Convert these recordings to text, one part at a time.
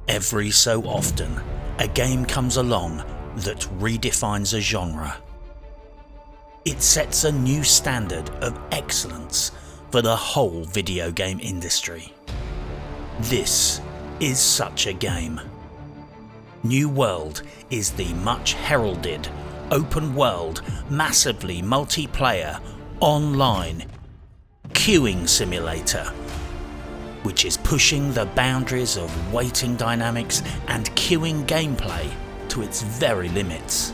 Every so often, a game comes along that redefines a genre. It sets a new standard of excellence for the whole video game industry. This is such a game. New World is the much heralded, open world, massively multiplayer, online queuing simulator, which is pushing the boundaries of waiting dynamics and queuing gameplay to its very limits.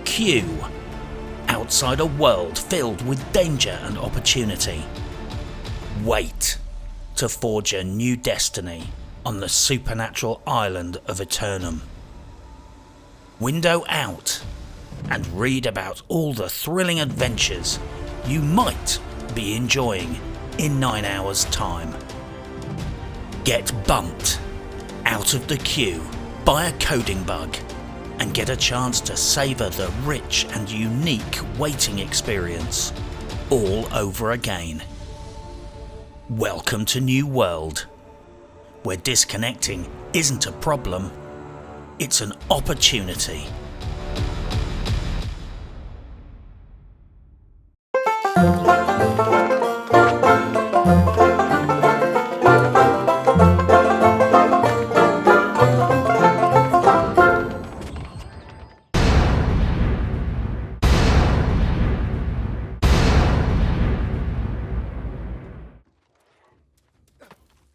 Queue outside a world filled with danger and opportunity. Wait to forge a new destiny on the supernatural island of Eternum. Window out and read about all the thrilling adventures you might be enjoying in 9 hours' time. Get bumped out of the queue by a coding bug and get a chance to savour the rich and unique waiting experience all over again. Welcome to New World, where disconnecting isn't a problem, it's an opportunity.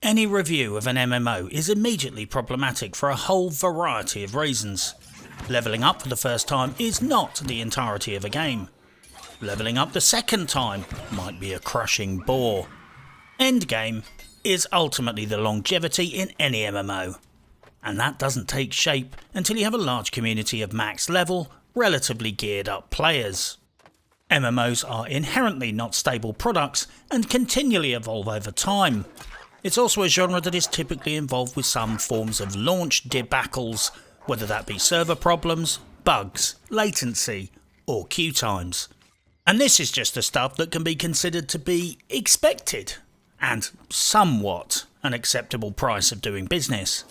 Any review of an MMO is immediately problematic for a whole variety of reasons. Levelling up for the first time is not the entirety of a game. Levelling up the second time might be a crushing bore. Endgame is ultimately the longevity in any MMO, and that doesn't take shape until you have a large community of max level, relatively geared up players. MMOs are inherently not stable products and continually evolve over time. It's also a genre that is typically involved with some forms of launch debacles, whether that be server problems, bugs, latency, or queue times. And this is just the stuff that can be considered to be expected, and somewhat an acceptable price of doing business.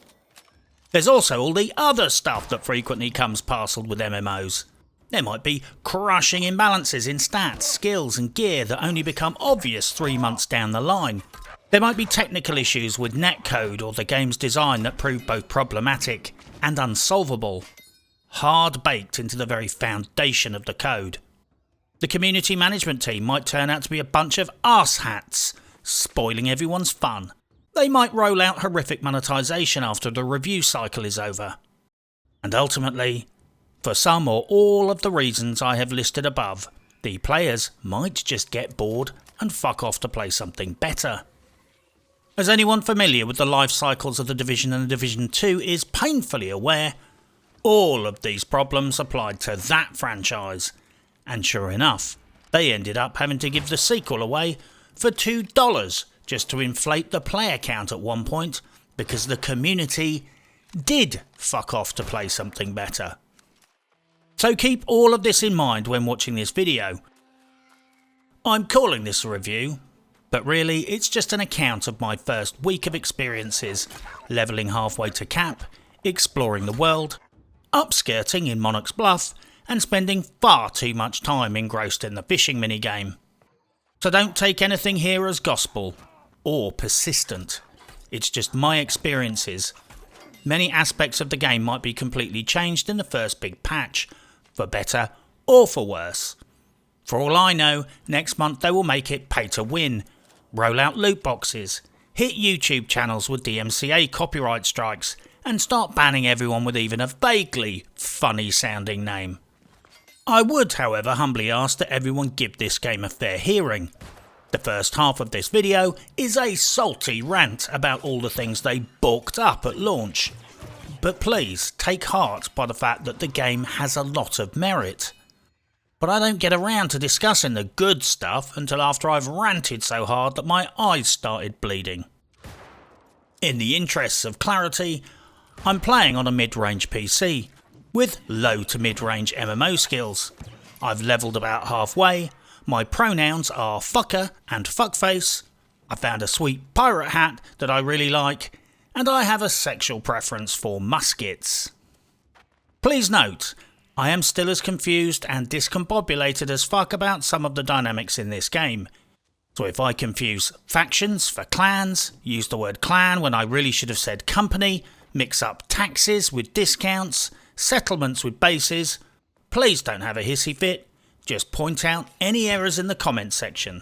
There's also all the other stuff that frequently comes parcelled with MMOs. There might be crushing imbalances in stats, skills and gear that only become obvious 3 months down the line. There might be technical issues with netcode or the game's design that prove both problematic and unsolvable, hard baked into the very foundation of the code. The community management team might turn out to be a bunch of arse-hats, spoiling everyone's fun. They might roll out horrific monetization after the review cycle is over. And ultimately, for some or all of the reasons I have listed above, the players might just get bored and fuck off to play something better. As anyone familiar with the life cycles of The Division and The Division 2 is painfully aware, all of these problems applied to that franchise, and sure enough, they ended up having to give the sequel away for $2 just to inflate the player count at one point, because the community did fuck off to play something better. So keep all of this in mind when watching this video. I'm calling this a review, but really it's just an account of my first week of experiences, levelling halfway to cap, exploring the world, upskirting in Monarch's Bluff, and spending far too much time engrossed in the fishing minigame. So don't take anything here as gospel, or persistent. It's just my experiences. Many aspects of the game might be completely changed in the first big patch, for better or for worse. For all I know, next month they will make it pay to win, roll out loot boxes, hit YouTube channels with DMCA copyright strikes, and start banning everyone with even a vaguely funny sounding name. I would, however, humbly ask that everyone give this game a fair hearing. The first half of this video is a salty rant about all the things they balked up at launch. But please take heart by the fact that the game has a lot of merit. But I don't get around to discussing the good stuff until after I've ranted so hard that my eyes started bleeding. In the interests of clarity, I'm playing on a mid-range PC, with low to mid-range MMO skills. I've levelled about halfway, my pronouns are fucker and fuckface, I found a sweet pirate hat that I really like, and I have a sexual preference for muskets. Please note, I am still as confused and discombobulated as fuck about some of the dynamics in this game. So if I confuse factions for clans, use the word clan when I really should have said company, mix up taxes with discounts, settlements with bases, please don't have a hissy fit, just point out any errors in the comments section.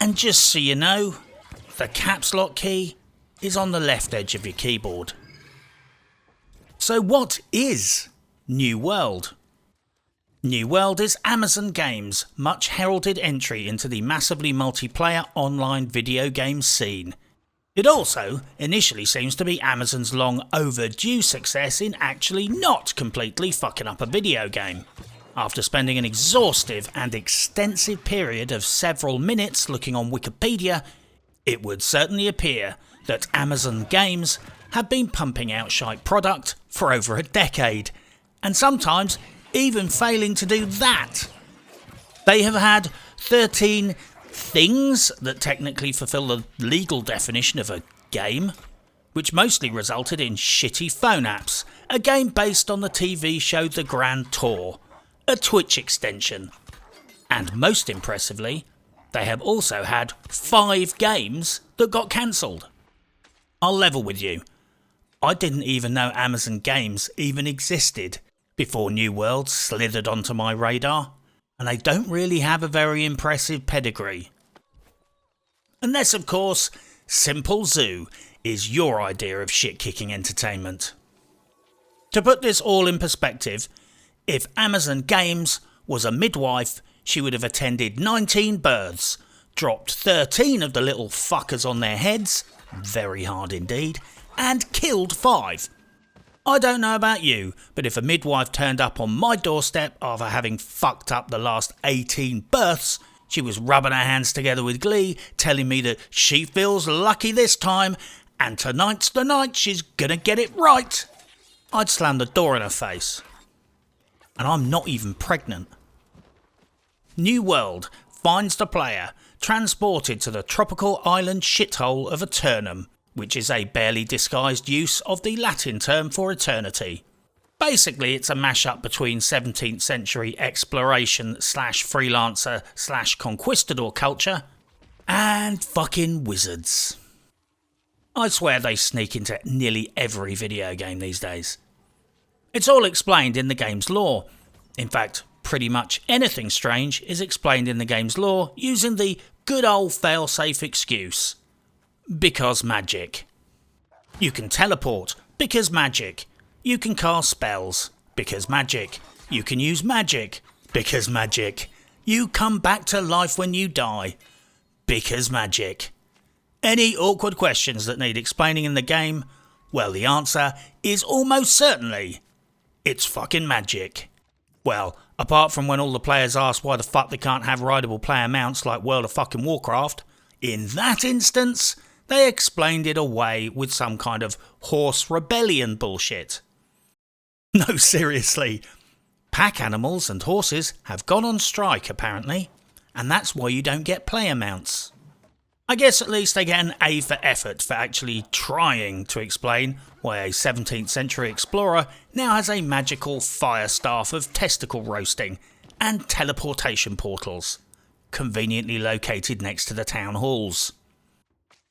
And just so you know, the caps lock key is on the left edge of your keyboard. So what is New World? New World is Amazon Games' much heralded entry into the massively multiplayer online video game scene. It also initially seems to be Amazon's long overdue success in actually not completely fucking up a video game. After spending an exhaustive and extensive period of several minutes looking on Wikipedia, it would certainly appear that Amazon Games have been pumping out shite product for over a decade, and sometimes even failing to do that. They have had 13 things that technically fulfill the legal definition of a game, which mostly resulted in shitty phone apps, a game based on the TV show The Grand Tour, a Twitch extension, and most impressively, they have also had 5 games that got cancelled. I'll level with you, I didn't even know Amazon Games even existed before New World slithered onto my radar, and they don't really have a very impressive pedigree. Unless, of course, Simple Zoo is your idea of shit-kicking entertainment. To put this all in perspective, if Amazon Games was a midwife, she would have attended 19 births, dropped 13 of the little fuckers on their heads, very hard indeed, and killed 5. I don't know about you, but if a midwife turned up on my doorstep after having fucked up the last 18 births, she was rubbing her hands together with glee, telling me that she feels lucky this time, and tonight's the night she's gonna get it right, I'd slam the door in her face. And I'm not even pregnant. New World finds the player transported to the tropical island shithole of Eternum, which is a barely disguised use of the Latin term for eternity. Basically, it's a mashup between 17th century exploration / freelancer / conquistador culture and fucking wizards. I swear they sneak into nearly every video game these days. It's all explained in the game's lore. In fact, pretty much anything strange is explained in the game's lore using the good old fail-safe excuse. Because magic. You can teleport, because magic. You can cast spells, because magic. You can use magic, because magic. You come back to life when you die, because magic. Any awkward questions that need explaining in the game? Well, the answer is almost certainly, it's fucking magic. Well, apart from when all the players ask why the fuck they can't have rideable player mounts like World of fucking Warcraft, in that instance, they explained it away with some kind of horse rebellion bullshit. No, seriously. Pack animals and horses have gone on strike apparently, and that's why you don't get player mounts. I guess at least they get an A for effort for actually trying to explain why a 17th century explorer now has a magical fire staff of testicle roasting and teleportation portals, conveniently located next to the town halls.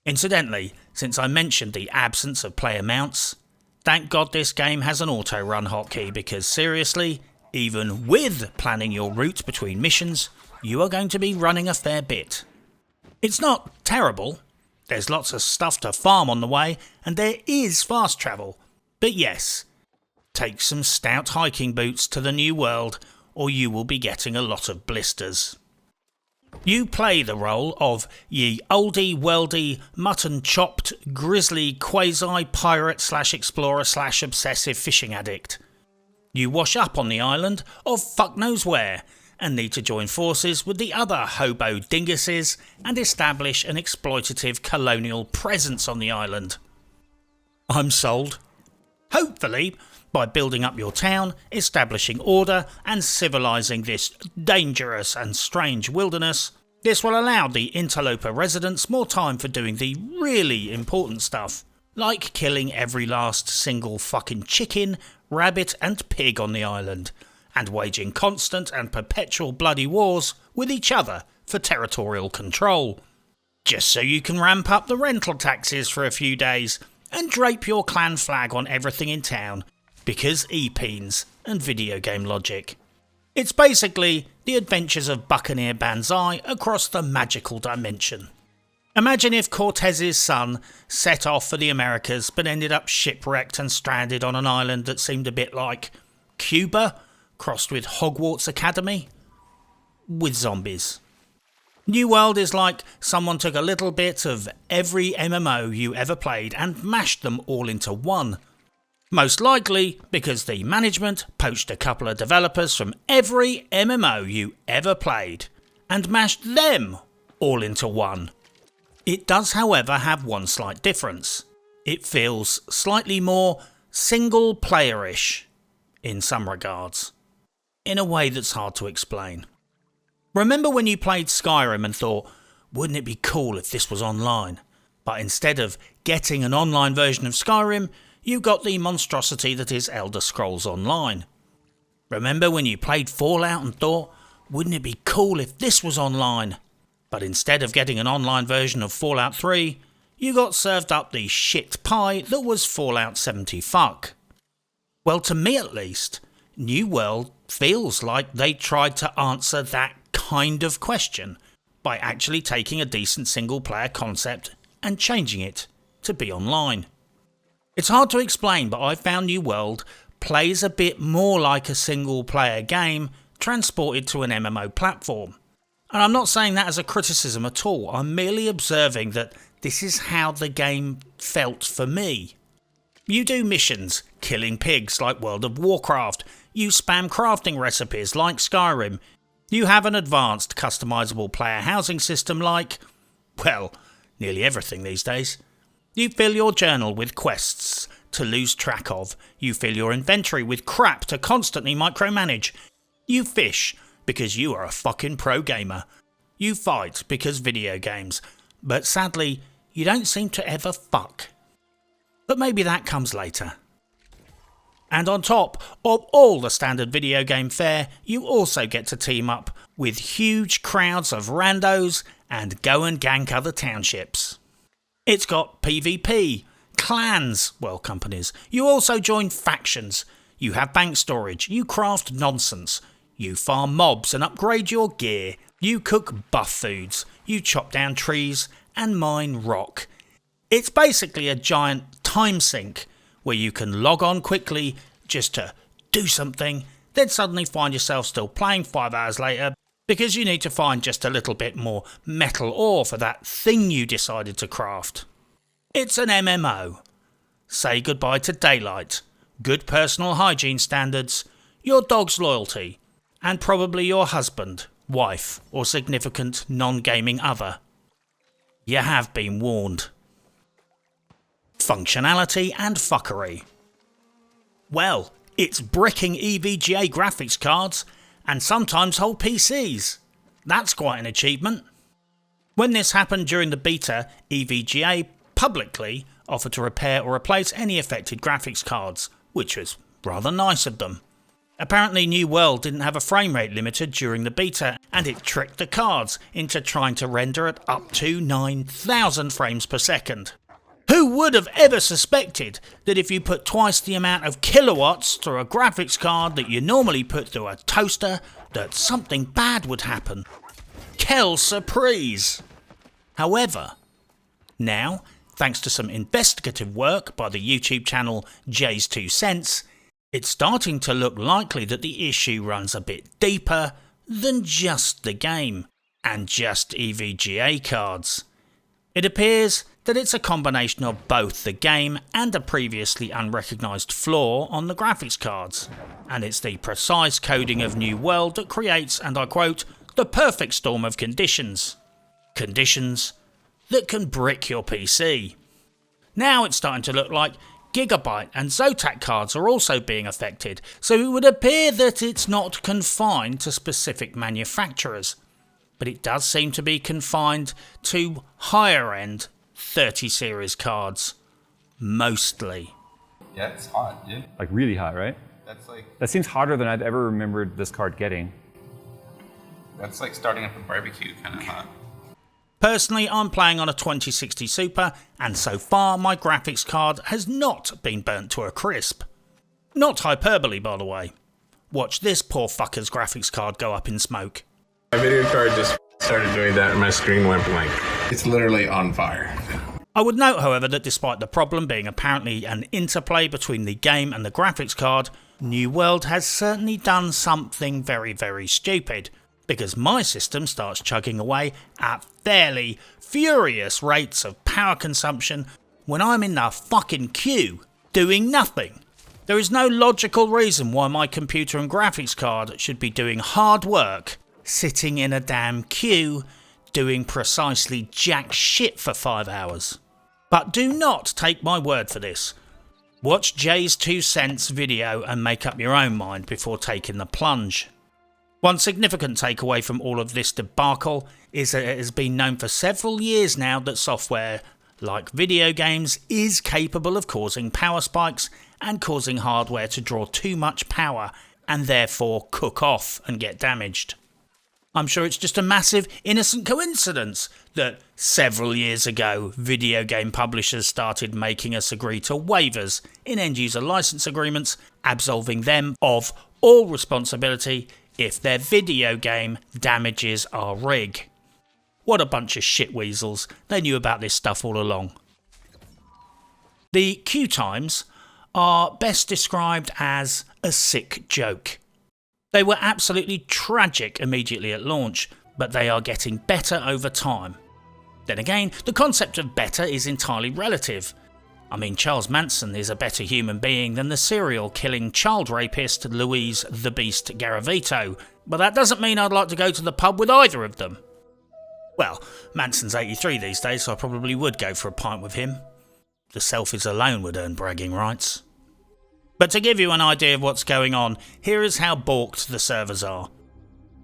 Incidentally, since I mentioned the absence of player mounts, thank God this game has an auto-run hotkey because seriously, even with planning your route between missions, you are going to be running a fair bit. It's not terrible, there's lots of stuff to farm on the way and there is fast travel, but yes, take some stout hiking boots to the New World or you will be getting a lot of blisters. You play the role of ye oldie worldy mutton chopped grizzly quasi pirate / explorer / obsessive fishing addict. You wash up on the island of fuck knows where and need to join forces with the other hobo dinguses and establish an exploitative colonial presence on the island. I'm sold. Hopefully, by building up your town, establishing order and civilising this dangerous and strange wilderness, this will allow the interloper residents more time for doing the really important stuff, like killing every last single fucking chicken, rabbit and pig on the island, and waging constant and perpetual bloody wars with each other for territorial control. Just so you can ramp up the rental taxes for a few days and drape your clan flag on everything in town, because e-peens and video game logic. It's basically the adventures of Buccaneer Banzai across the magical dimension. Imagine if Cortez's son set off for the Americas but ended up shipwrecked and stranded on an island that seemed a bit like Cuba, crossed with Hogwarts Academy, with zombies. New World is like someone took a little bit of every MMO you ever played and mashed them all into one. Most likely because the management poached a couple of developers from every MMO you ever played and mashed them all into one. It does, however, have one slight difference. It feels slightly more single-player-ish in some regards, in a way that's hard to explain. Remember when you played Skyrim and thought, wouldn't it be cool if this was online? But instead of getting an online version of Skyrim, you got the monstrosity that is Elder Scrolls Online. Remember when you played Fallout and thought, wouldn't it be cool if this was online? But instead of getting an online version of Fallout 3, you got served up the shit pie that was Fallout 70 fuck. Well, to me at least, New World feels like they tried to answer that kind of question by actually taking a decent single player concept and changing it to be online. It's hard to explain, but I found New World plays a bit more like a single player game transported to an MMO platform. And I'm not saying that as a criticism at all, I'm merely observing that this is how the game felt for me. You do missions, killing pigs like World of Warcraft, you spam crafting recipes like Skyrim, you have an advanced customizable player housing system like, well, nearly everything these days. You fill your journal with quests to lose track of, you fill your inventory with crap to constantly micromanage, you fish because you are a fucking pro gamer, you fight because video games, but sadly you don't seem to ever fuck. But maybe that comes later. And on top of all the standard video game fare, you also get to team up with huge crowds of randos and go and gank other townships. It's got PvP, clans, well, companies. You also join factions. You have bank storage. You craft nonsense. You farm mobs and upgrade your gear. You cook buff foods. You chop down trees and mine rock. It's basically a giant time sink where you can log on quickly just to do something, then suddenly find yourself still playing 5 hours later because you need to find just a little bit more metal ore for that thing you decided to craft. It's an MMO. Say goodbye to daylight, good personal hygiene standards, your dog's loyalty, and probably your husband, wife, or significant non-gaming other. You have been warned. Functionality and fuckery. Well, it's bricking EVGA graphics cards and sometimes whole PCs. That's quite an achievement. When this happened during the beta, EVGA publicly offered to repair or replace any affected graphics cards, which was rather nice of them. Apparently New World didn't have a frame rate limiter during the beta, and it tricked the cards into trying to render at up to 9,000 frames per second. Who would have ever suspected that if you put twice the amount of kilowatts through a graphics card that you normally put through a toaster, that something bad would happen? Quelle surprise! However, now, thanks to some investigative work by the YouTube channel Jay's 2 Cents, it's starting to look likely that the issue runs a bit deeper than just the game, and just EVGA cards. It appears that it's a combination of both the game and a previously unrecognised flaw on the graphics cards, and it's the precise coding of New World that creates, and I quote, the perfect storm of conditions. Conditions that can brick your PC. Now it's starting to look like Gigabyte and Zotac cards are also being affected, so it would appear that it's not confined to specific manufacturers, but it does seem to be confined to higher end 30 series cards. Mostly. Yeah, it's hot, dude. Like really hot, right? That seems hotter than I've ever remembered this card getting. That's like starting up a barbecue kind of hot. Personally, I'm playing on a 2060 Super, and so far my graphics card has not been burnt to a crisp. Not hyperbole, by the way. Watch this poor fucker's graphics card go up in smoke. My video card just started doing that and my screen went blank. It's literally on fire. I would note, however, that despite the problem being apparently an interplay between the game and the graphics card, New World has certainly done something very, very stupid, because my system starts chugging away at fairly furious rates of power consumption when I'm in the fucking queue, doing nothing. There is no logical reason why my computer and graphics card should be doing hard work, sitting in a damn queue, doing precisely jack shit for 5 hours. But do not take my word for this. Watch Jay's 2 cents video and make up your own mind before taking the plunge. One significant takeaway from all of this debacle is that it has been known for several years now that software, like video games, is capable of causing power spikes and causing hardware to draw too much power and therefore cook off and get damaged. I'm sure it's just a massive innocent coincidence that several years ago video game publishers started making us agree to waivers in end-user license agreements, absolving them of all responsibility if their video game damages our rig. What a bunch of shitweasels, they knew about this stuff all along. The queue times are best described as a sick joke. They were absolutely tragic immediately at launch, but they are getting better over time. Then again, the concept of better is entirely relative. I mean, Charles Manson is a better human being than the serial killing child rapist Louise the Beast Garavito, but that doesn't mean I'd like to go to the pub with either of them. Well, Manson's 83 these days, so I probably would go for a pint with him. The selfies alone would earn bragging rights. But to give you an idea of what's going on, here is how balked the servers are.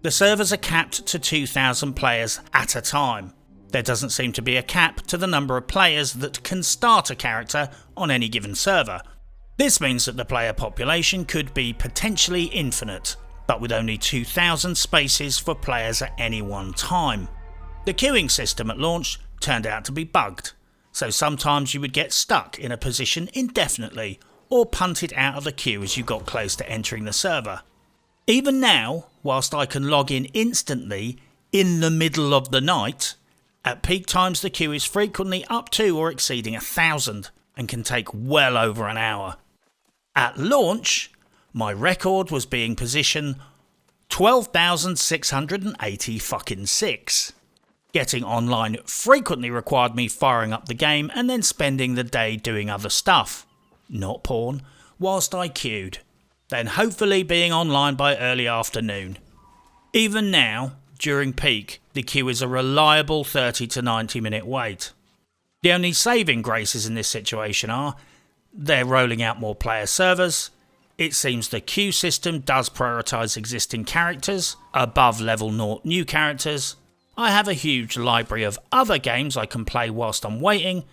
The servers are capped to 2,000 players at a time. There doesn't seem to be a cap to the number of players that can start a character on any given server. This means that the player population could be potentially infinite, but with only 2,000 spaces for players at any one time. The queuing system at launch turned out to be bugged, so sometimes you would get stuck in a position indefinitely, or punted out of the queue as you got close to entering the server. Even now, whilst I can log in instantly, in the middle of the night, at peak times the queue is frequently up to or exceeding 1,000 and can take well over an hour. At launch, my record was being position 12,680 fucking 6. Getting online frequently required me firing up the game and then spending the day doing other stuff, not porn, whilst I queued, then hopefully being online by early afternoon. Even now, during peak, the queue is a reliable 30 to 90 minute wait. The only saving graces in this situation are, they're rolling out more player servers, it seems the queue system does prioritise existing characters above level 0 new characters, I have a huge library of other games I can play whilst I'm waiting,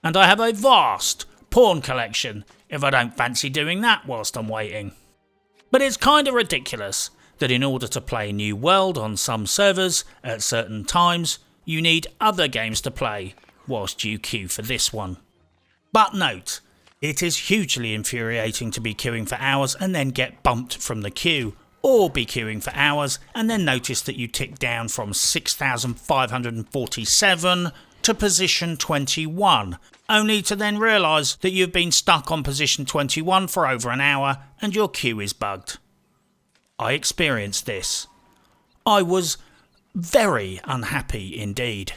and I have a vast porn collection if I don't fancy doing that whilst I'm waiting. But it's kinda ridiculous that in order to play New World on some servers at certain times, you need other games to play whilst you queue for this one. But note, it is hugely infuriating to be queuing for hours and then get bumped from the queue, or be queuing for hours and then notice that you tick down from 6,547 to position 21, only to then realise that you've been stuck on position 21 for over an hour and your queue is bugged. I experienced this. I was very unhappy indeed.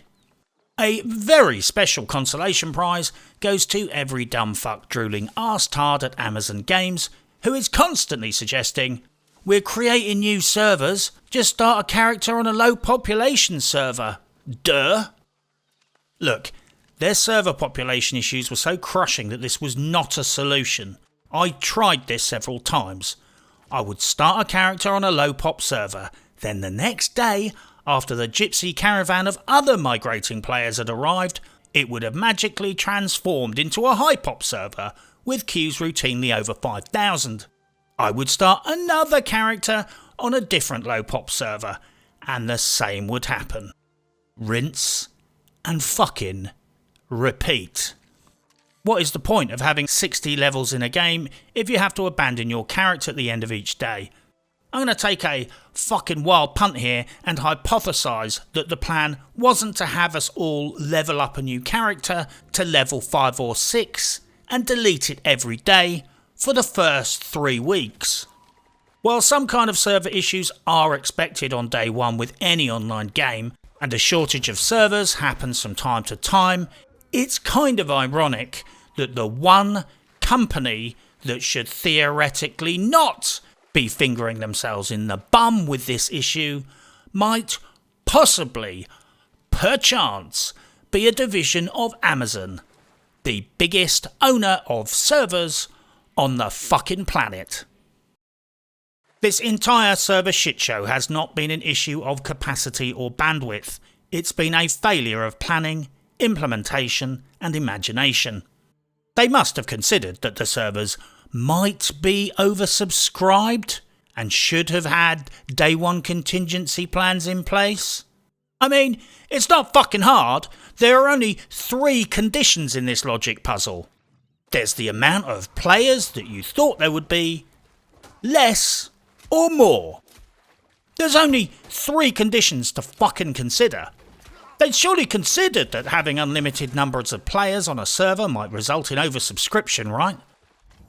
A very special consolation prize goes to every dumb fuck drooling arse-tard at Amazon Games who is constantly suggesting, "We're creating new servers, just start a character on a low population server. Duh." Look, their server population issues were so crushing that this was not a solution. I tried this several times. I would start a character on a low pop server, then the next day, after the gypsy caravan of other migrating players had arrived, it would have magically transformed into a high-pop server with queues routinely over 5,000. I would start another character on a different low-pop server, and the same would happen. Rinse and fucking repeat. What is the point of having 60 levels in a game if you have to abandon your character at the end of each day? I'm going to take a fucking wild punt here and hypothesise that the plan wasn't to have us all level up a new character to level 5 or 6 and delete it every day for the first 3 weeks. While some kind of server issues are expected on day one with any online game, and a shortage of servers happens from time to time, it's kind of ironic that the one company that should theoretically not be fingering themselves in the bum with this issue might possibly, perchance, be a division of Amazon, the biggest owner of servers on the fucking planet. This entire server shitshow has not been an issue of capacity or bandwidth. It's been a failure of planning, implementation and imagination. They must have considered that the servers might be oversubscribed and should have had day one contingency plans in place. I mean, it's not fucking hard. There are only 3 conditions in this logic puzzle. There's the amount of players that you thought there would be, less or more. There's only 3 conditions to fucking consider. They'd surely considered that having unlimited numbers of players on a server might result in oversubscription, right?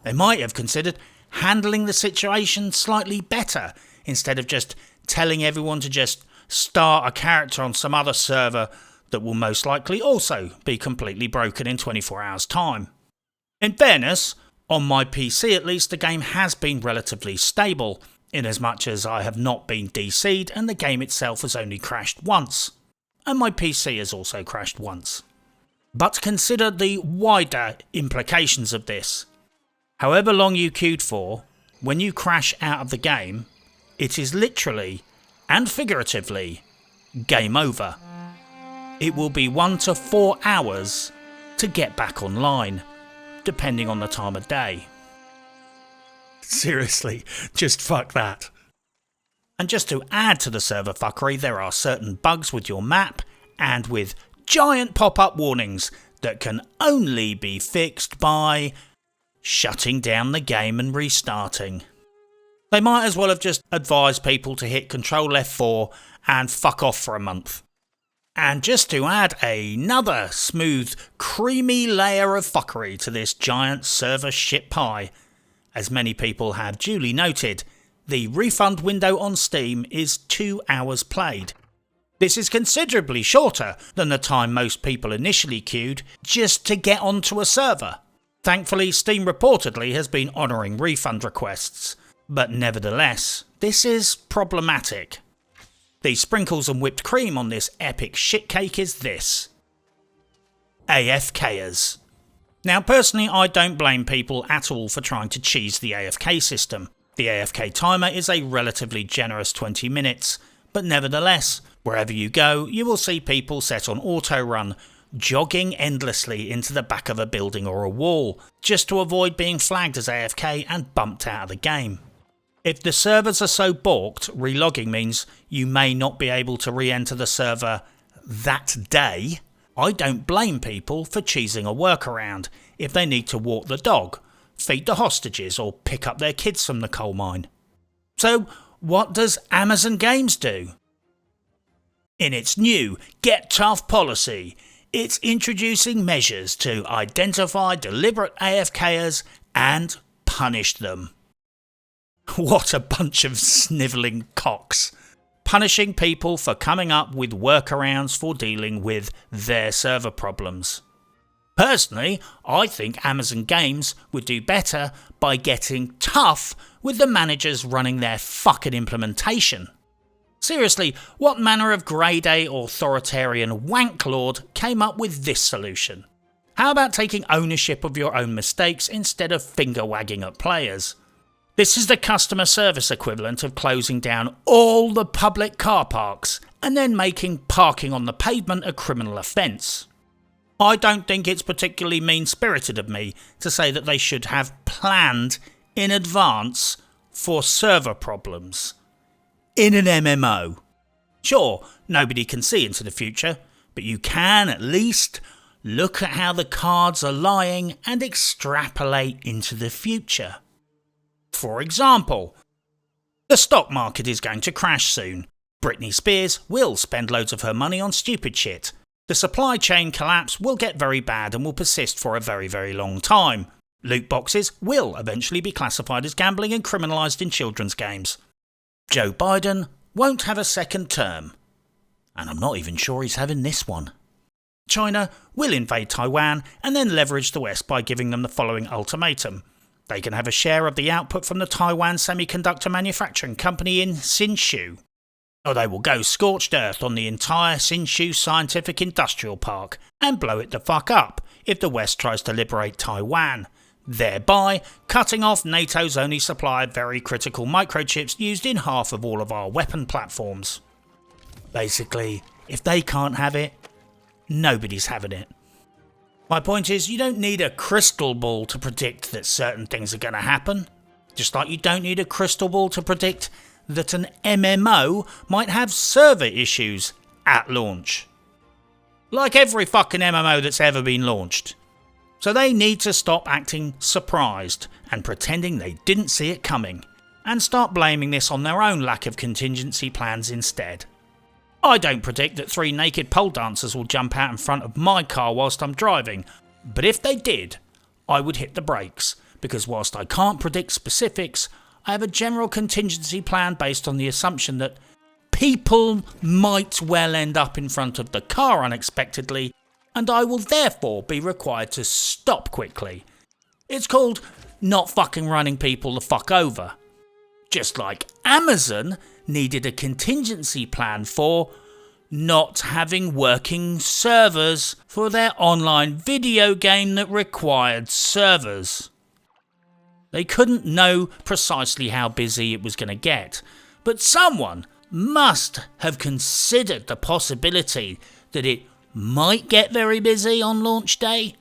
They might have considered handling the situation slightly better instead of just telling everyone to just start a character on some other server that will most likely also be completely broken in 24 hours time. In fairness, on my PC at least, the game has been relatively stable, in as much as I have not been DC'd and the game itself has only crashed once. And my PC has also crashed once. But consider the wider implications of this. However long you queued for, when you crash out of the game, it is literally and figuratively game over. It will be 1 to 4 hours to get back online, depending on the time of day. Seriously, just fuck that. And just to add to the server fuckery, there are certain bugs with your map and with giant pop-up warnings that can only be fixed by shutting down the game and restarting. They might as well have just advised people to hit Ctrl F4 and fuck off for a month. And just to add another smooth, creamy layer of fuckery to this giant server shit pie, as many people have duly noted, the refund window on Steam is 2 hours played. This is considerably shorter than the time most people initially queued just to get onto a server. Thankfully, Steam reportedly has been honouring refund requests, but nevertheless, this is problematic. The sprinkles and whipped cream on this epic shitcake is this: AFKers. Now personally, I don't blame people at all for trying to cheese the AFK system. The AFK timer is a relatively generous 20 minutes, but nevertheless, wherever you go, you will see people set on auto run, jogging endlessly into the back of a building or a wall, just to avoid being flagged as AFK and bumped out of the game. If the servers are so balked, relogging means you may not be able to re-enter the server that day. I don't blame people for cheesing a workaround if they need to walk the dog, feed the hostages or pick up their kids from the coal mine. So what does Amazon Games do? In its new Get Tough policy, it's introducing measures to identify deliberate AFKers and punish them. What a bunch of snivelling cocks. Punishing people for coming up with workarounds for dealing with their server problems. Personally, I think Amazon Games would do better by getting tough with the managers running their fucking implementation. Seriously, what manner of grade A authoritarian wanklord came up with this solution? How about taking ownership of your own mistakes instead of finger wagging at players? This is the customer service equivalent of closing down all the public car parks and then making parking on the pavement a criminal offence. I don't think it's particularly mean-spirited of me to say that they should have planned in advance for server problems in an MMO. Sure, nobody can see into the future, but you can at least look at how the cards are lying and extrapolate into the future. For example, the stock market is going to crash soon. Britney Spears will spend loads of her money on stupid shit. The supply chain collapse will get very bad and will persist for a very, very long time. Loot boxes will eventually be classified as gambling and criminalised in children's games. Joe Biden won't have a second term. And I'm not even sure he's having this one. China will invade Taiwan and then leverage the West by giving them the following ultimatum. They can have a share of the output from the Taiwan Semiconductor Manufacturing Company in Hsinchu, or they will go scorched earth on the entire Hsinchu Scientific Industrial Park and blow it the fuck up if the West tries to liberate Taiwan, thereby cutting off NATO's only supply of very critical microchips used in half of all of our weapon platforms. Basically, if they can't have it, nobody's having it. My point is, you don't need a crystal ball to predict that certain things are going to happen. Just like you don't need a crystal ball to predict that an MMO might have server issues at launch. Like every fucking MMO that's ever been launched. So they need to stop acting surprised and pretending they didn't see it coming, and start blaming this on their own lack of contingency plans instead. I don't predict that 3 naked pole dancers will jump out in front of my car whilst I'm driving, but if they did, I would hit the brakes, because whilst I can't predict specifics, I have a general contingency plan based on the assumption that people might well end up in front of the car unexpectedly, and I will therefore be required to stop quickly. It's called not fucking running people the fuck over. Just like Amazon needed a contingency plan for not having working servers for their online video game that required servers. They couldn't know precisely how busy it was going to get, but someone must have considered the possibility that it might get very busy on launch day.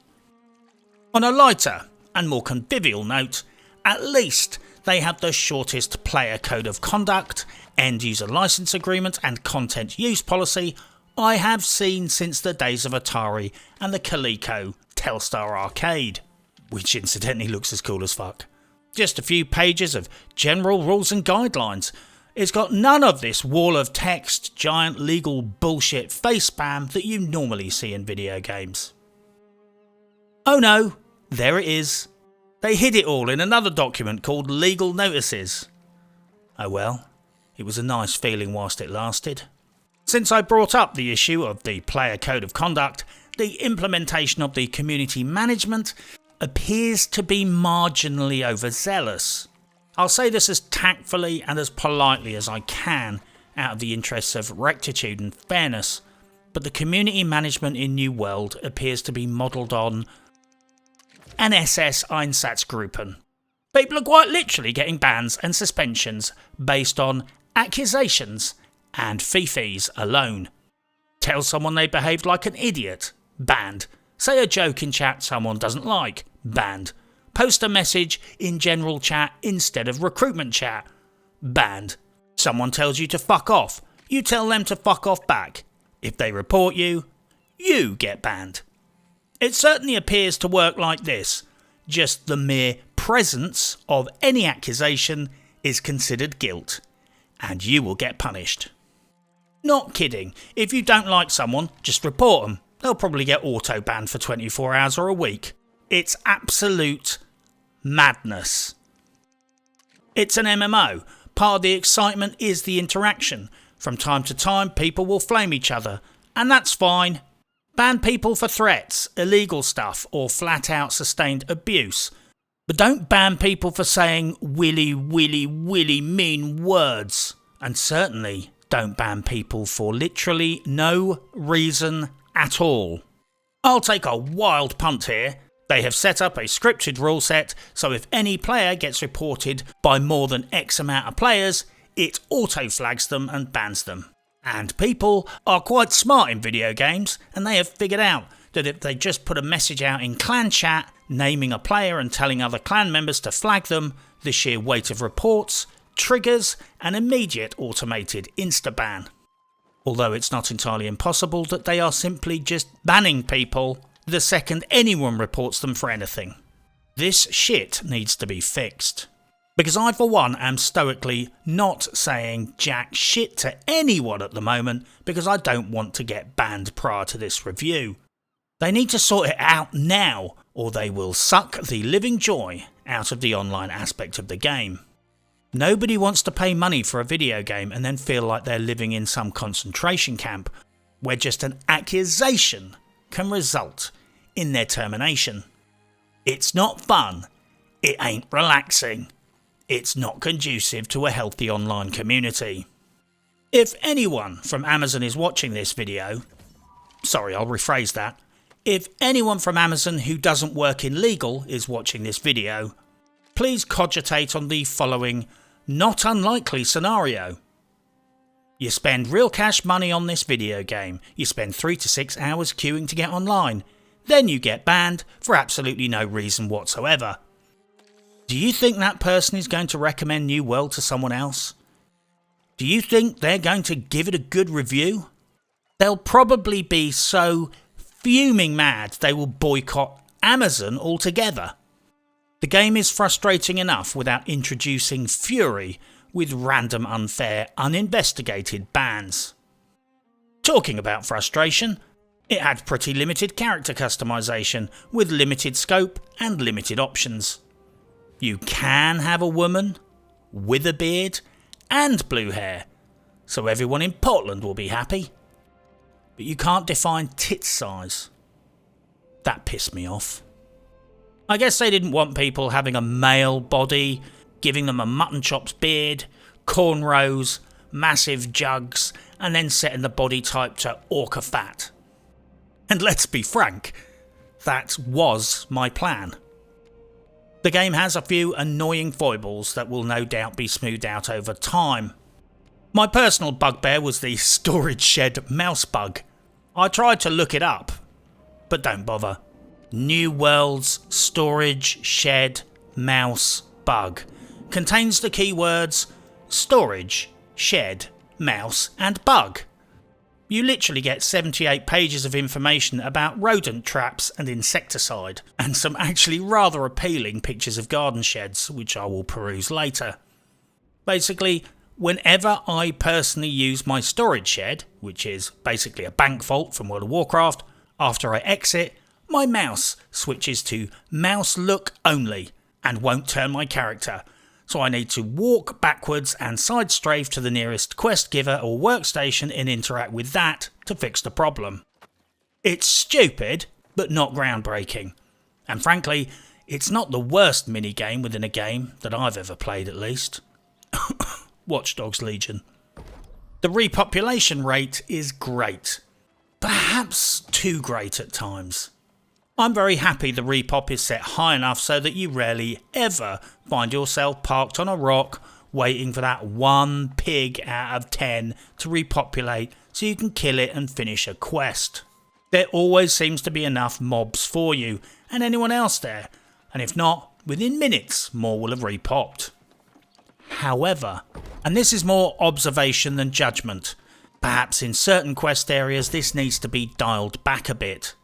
On a lighter and more convivial note, at least they have the shortest player code of conduct, end-user license agreement and content use policy I have seen since the days of Atari and the Coleco Telstar arcade, which incidentally looks as cool as fuck. Just a few pages of general rules and guidelines. It's got none of this wall of text, giant legal bullshit face spam that you normally see in video games. Oh no, there it is. They hid it all in another document called Legal Notices. Oh well, it was a nice feeling whilst it lasted. Since I brought up the issue of the player code of conduct, the implementation of the community management appears to be marginally overzealous. I'll say this as tactfully and as politely as I can out of the interests of rectitude and fairness, but the community management in New World appears to be modelled on an SS Einsatzgruppen. People are quite literally getting bans and suspensions based on accusations and fee-fees alone. Tell someone they behaved like an idiot, banned. Say a joke in chat someone doesn't like, banned. Post a message in general chat instead of recruitment chat, banned. Someone tells you to fuck off, you tell them to fuck off back. If they report you, you get banned. It certainly appears to work like this. Just the mere presence of any accusation is considered guilt, and you will get punished. Not kidding, if you don't like someone, just report them. They'll probably get auto-banned for 24 hours or a week. It's absolute madness. It's an MMO. Part of the excitement is the interaction. From time to time, people will flame each other, and that's fine. Ban people for threats, illegal stuff, or flat-out sustained abuse. But don't ban people for saying willy mean words. And certainly don't ban people for literally no reason at all. I'll take a wild punt here. They have set up a scripted rule set, so if any player gets reported by more than X amount of players, it auto-flags them and bans them. And people are quite smart in video games, and they have figured out that if they just put a message out in clan chat, naming a player and telling other clan members to flag them, the sheer weight of reports triggers an immediate automated insta-ban. Although it's not entirely impossible that they are simply just banning people the second anyone reports them for anything. This shit needs to be fixed. Because I, for one, am stoically not saying jack shit to anyone at the moment because I don't want to get banned prior to this review. They need to sort it out now, or they will suck the living joy out of the online aspect of the game. Nobody wants to pay money for a video game and then feel like they're living in some concentration camp where just an accusation can result in their termination. It's not fun. It ain't relaxing. It's not conducive to a healthy online community. If anyone from Amazon is watching this video, sorry, I'll rephrase that. If anyone from Amazon who doesn't work in legal is watching this video, please cogitate on the following not unlikely scenario. You spend real cash money on this video game, you spend 3 to 6 hours queuing to get online, then you get banned for absolutely no reason whatsoever. Do you think that person is going to recommend New World to someone else? Do you think they're going to give it a good review? They'll probably be so fuming mad they will boycott Amazon altogether. The game is frustrating enough without introducing fury with random, unfair, uninvestigated bans. Talking about frustration, it had pretty limited character customization with limited scope and limited options. You can have a woman with a beard and blue hair, so everyone in Portland will be happy. But you can't define tit size. That pissed me off. I guess they didn't want people having a male body, giving them a mutton chops beard, cornrows, massive jugs, and then setting the body type to orca fat. And let's be frank, that was my plan. The game has a few annoying foibles that will no doubt be smoothed out over time. My personal bugbear was the storage shed mouse bug. I tried to look it up, but don't bother. New World's storage shed mouse bug contains the keywords storage, shed, mouse and bug. You literally get 78 pages of information about rodent traps and insecticide, and some actually rather appealing pictures of garden sheds, which I will peruse later. Basically, whenever I personally use my storage shed, which is basically a bank vault from World of Warcraft, after I exit, my mouse switches to mouse look only and won't turn my character, so I need to walk backwards and side strafe to the nearest quest giver or workstation and interact with that to fix the problem. It's stupid, but not groundbreaking. And frankly, it's not the worst minigame within a game that I've ever played at least. Watch Dogs Legion. The repopulation rate is great. Perhaps too great at times. I'm very happy the repop is set high enough so that you rarely ever find yourself parked on a rock waiting for that one pig out of 10 to repopulate so you can kill it and finish a quest. There always seems to be enough mobs for you and anyone else there, and if not, within minutes more will have repopped. However, and this is more observation than judgment, perhaps in certain quest areas this needs to be dialed back a bit.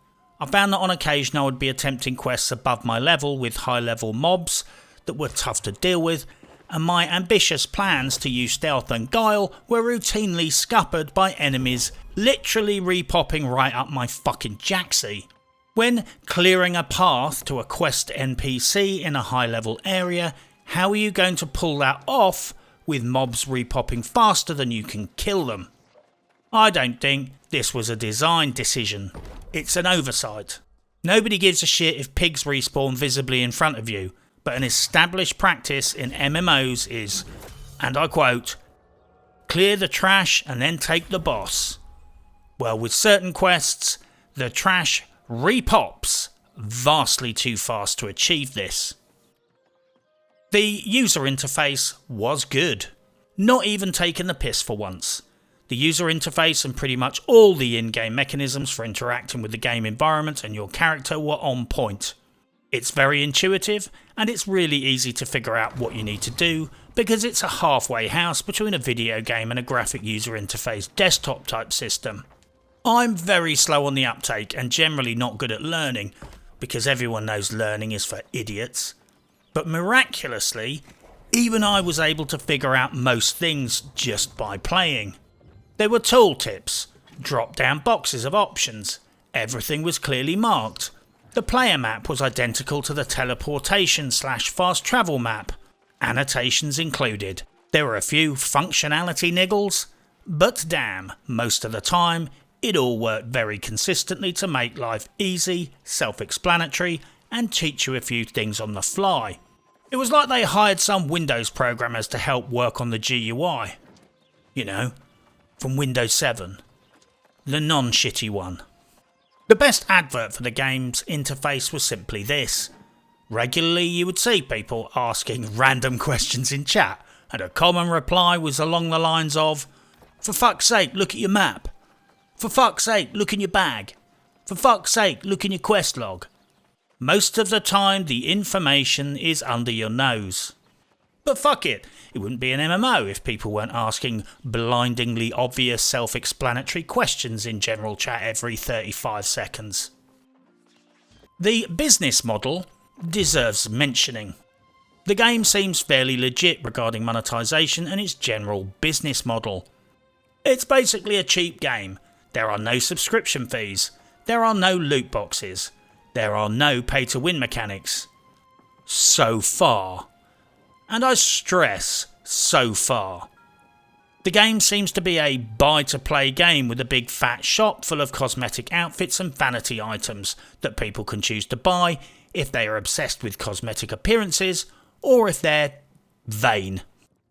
I found that on occasion I would be attempting quests above my level with high level mobs that were tough to deal with, and my ambitious plans to use stealth and guile were routinely scuppered by enemies literally repopping right up my fucking jacksie. When clearing a path to a quest NPC in a high level area, how are you going to pull that off with mobs repopping faster than you can kill them? I don't think this was a design decision. It's an oversight. Nobody gives a shit if pigs respawn visibly in front of you, but an established practice in MMOs is, and I quote, clear the trash and then take the boss. Well, with certain quests, the trash repops vastly too fast to achieve this. The user interface was good, not even taking the piss for once. The user interface and pretty much all the in-game mechanisms for interacting with the game environment and your character were on point. It's very intuitive, and it's really easy to figure out what you need to do because it's a halfway house between a video game and a graphic user interface desktop type system. I'm very slow on the uptake and generally not good at learning, because everyone knows learning is for idiots. But miraculously, even I was able to figure out most things just by playing. There were tooltips, drop-down boxes of options, everything was clearly marked. The player map was identical to the teleportation/fast travel map, annotations included. There were a few functionality niggles, but damn, most of the time, it all worked very consistently to make life easy, self-explanatory, and teach you a few things on the fly. It was like they hired some Windows programmers to help work on the GUI. You know, from Windows 7. The non-shitty one. The best advert for the game's interface was simply this. Regularly you would see people asking random questions in chat, and a common reply was along the lines of, "For fuck's sake, look at your map. For fuck's sake, look in your bag. For fuck's sake, look in your quest log." Most of the time the information is under your nose. But fuck it, it wouldn't be an MMO if people weren't asking blindingly obvious self-explanatory questions in general chat every 35 seconds. The business model deserves mentioning. The game seems fairly legit regarding monetization and its general business model. It's basically a cheap game. There are no subscription fees. There are no loot boxes. There are no pay-to-win mechanics. So far. And I stress, so far. The game seems to be a buy-to-play game with a big fat shop full of cosmetic outfits and vanity items that people can choose to buy if they are obsessed with cosmetic appearances or if they're vain.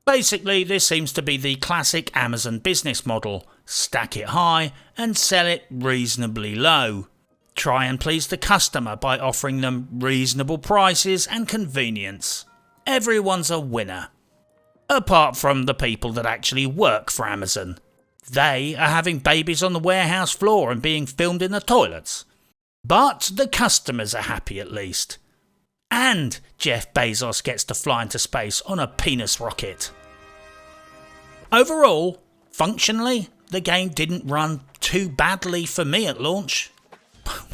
Basically, this seems to be the classic Amazon business model. Stack it high and sell it reasonably low. Try and please the customer by offering them reasonable prices and convenience. Everyone's a winner. Apart from the people that actually work for Amazon. They are having babies on the warehouse floor and being filmed in the toilets. But the customers are happy at least. And Jeff Bezos gets to fly into space on a penis rocket. Overall, functionally, the game didn't run too badly for me at launch.